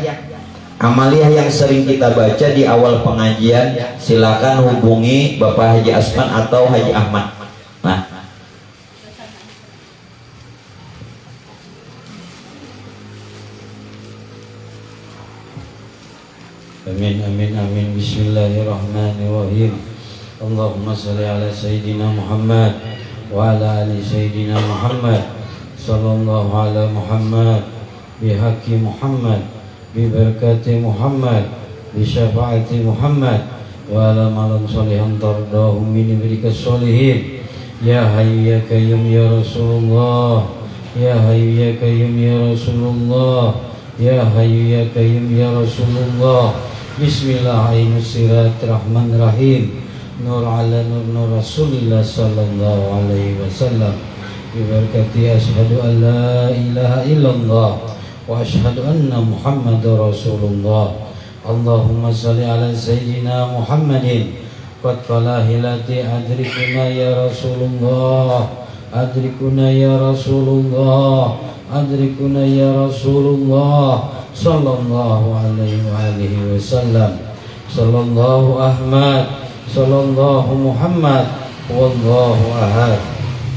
yang sering kita baca di awal pengajian, silakan hubungi Bapak Haji Asman atau Haji Ahmad. Nah, amin amin amin. Bismillahirrahmanirrahim. Allahumma salli ala Sayyidina Muhammad wa ala ali Sayyidina Muhammad. Sallallahu ala Muhammad bihaqi Muhammad bibarakati Muhammad bisyafaati Muhammad wa ala malam salihan tardahum min ibadika sholihin. Ya hayyu ya qayyum ya Rasulullah, ya hayyu ya qayyum ya Rasulullah, ya hayyu ya qayyum ya Rasulullah. Bismillahirrahmanirrahim. Nur ala nur Rasulillah sallallahu alaihi wasallam. Bibarakati asyhadu an la ilaha illallah wa asyhadu anna Muhammadar Rasulullah. Allahumma salli ala Sayyidina Muhammadin. Qad qala hilati adrikuna ya Rasulullah, adrikuna ya Rasulullah, adrikuna ya Rasulullah. Sallallahu alaihi wa alihi wasallam. Sallallahu Ahmad, sallallahu Muhammad, wallahu ahad.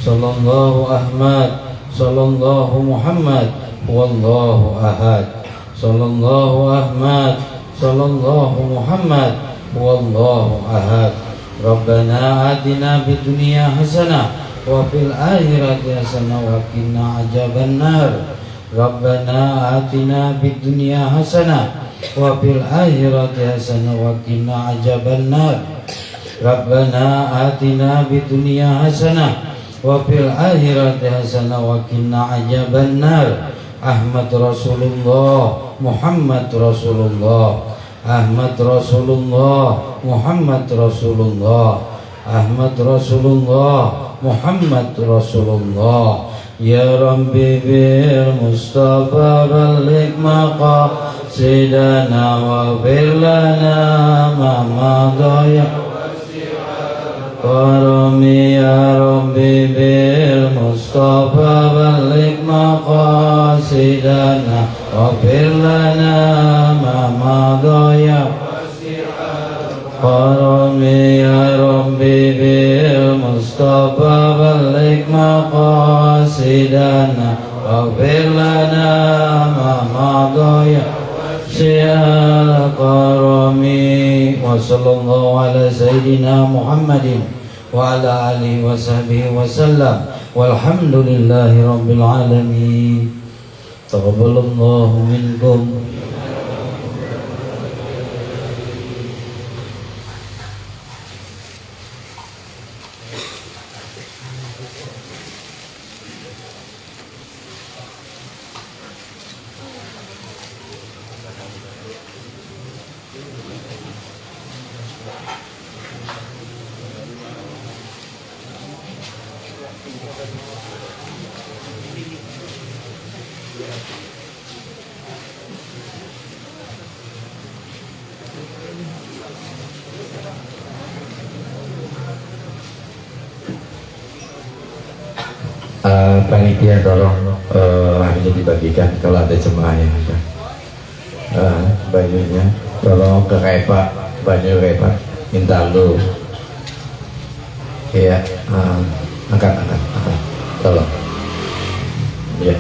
Sallallahu Ahmad, sallallahu Muhammad, wallahu ahad. Sallallahu Ahmad, sallallahu Muhammad, wallahu ahad. Rabbana atina fid dunya hasanah wa fil akhirati hasanah wa qina adzabannar. Rabbana atina fid dunya hasanah wa fil akhirati hasanah wa qina adzabannar. Rabbana atina fid dunya hasanah wa fil akhirati hasanah wa qina adzabannar. Ahmad Rasulullah, Muhammad Rasulullah, Ahmad Rasulullah, Muhammad Rasulullah, Ahmad Rasulullah, Muhammad Rasulullah. Ya Rabbi bil Mustafa balik maqasidana wa birlana ma madaya Karami ya Rabbi bil Mustafa balik maqasidana wa birlana ma madaya Karami ya Rabbi bil Mustafa balik maqasidana waghfir lana ma madaya syi'al karami. Wa sallallahu ala Sayyidina Muhammadin wa ala alihi wa sahbihi wa sallam. Walhamdulillahi rabbil alamin. Taqabbalallahu minkum. Panitia tolong hanya dibagikan kalau ada jemaah yang ada. Bajunya tolong ke Repa, baju Repa minta lu ya, angkat tolong ya.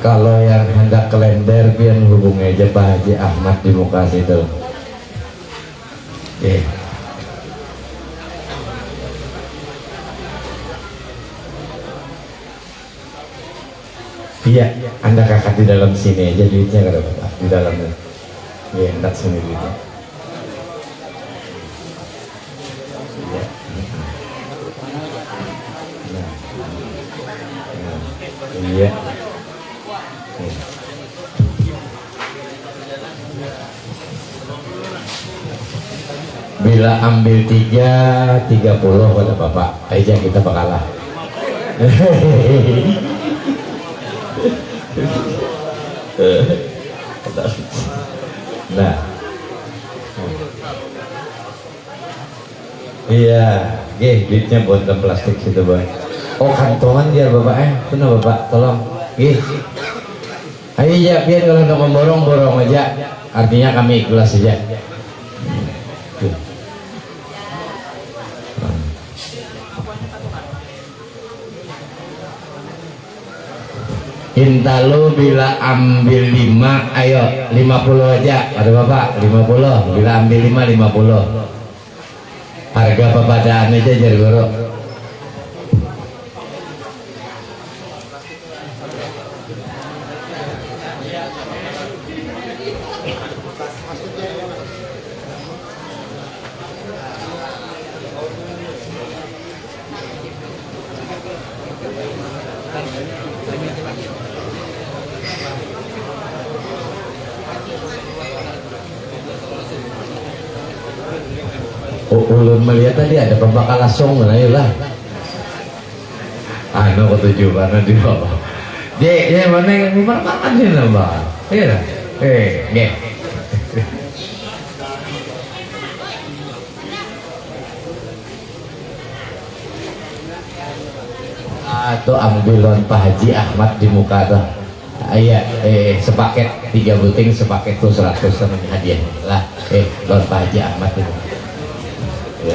Kalau yang hendak kalender pian hubungi aja Pak Haji Ahmad di muka situ. Oke. Iya, Anda kakak di dalam sini aja duitnya kata Bapak, di dalamnya. Iya, hendak sini duitnya. Iya. Iya. Bila ambil 3, 30 kata Bapak, aja kita bakalah. Nah, iya, duitnya buat dalam plastik situ Bang. Oh kantongan dia Bapak, benar Bapak, tolong, ayo ya, biar kalau untuk memborong aja, artinya kami ikhlas saja. Intalu bila ambil 5, ayo 50 aja, ada Bapak 50, bila ambil 5, 50. Harga papadaan aja jadi guru. Ulun melihat tadi ada pembakal lasong, ayolah. Anu ketujuh mana di bawah. Dia mana yang makan sih nambah? Iya, nge. Atau ambilon Pak Haji Ahmad di muka tuh. Iya, sepaket 3 buting, sepaket tuh 100 sama hadiah lah. Lon Pak Haji Ahmad itu. Ya.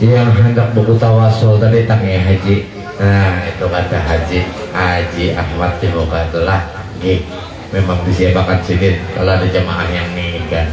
Yang hendak buku tawasul tadi tangi haji. Nah itu kata Haji Ahmad di muka itulah. Memang disiapkan sidin kalau ada jemaah yang nikah.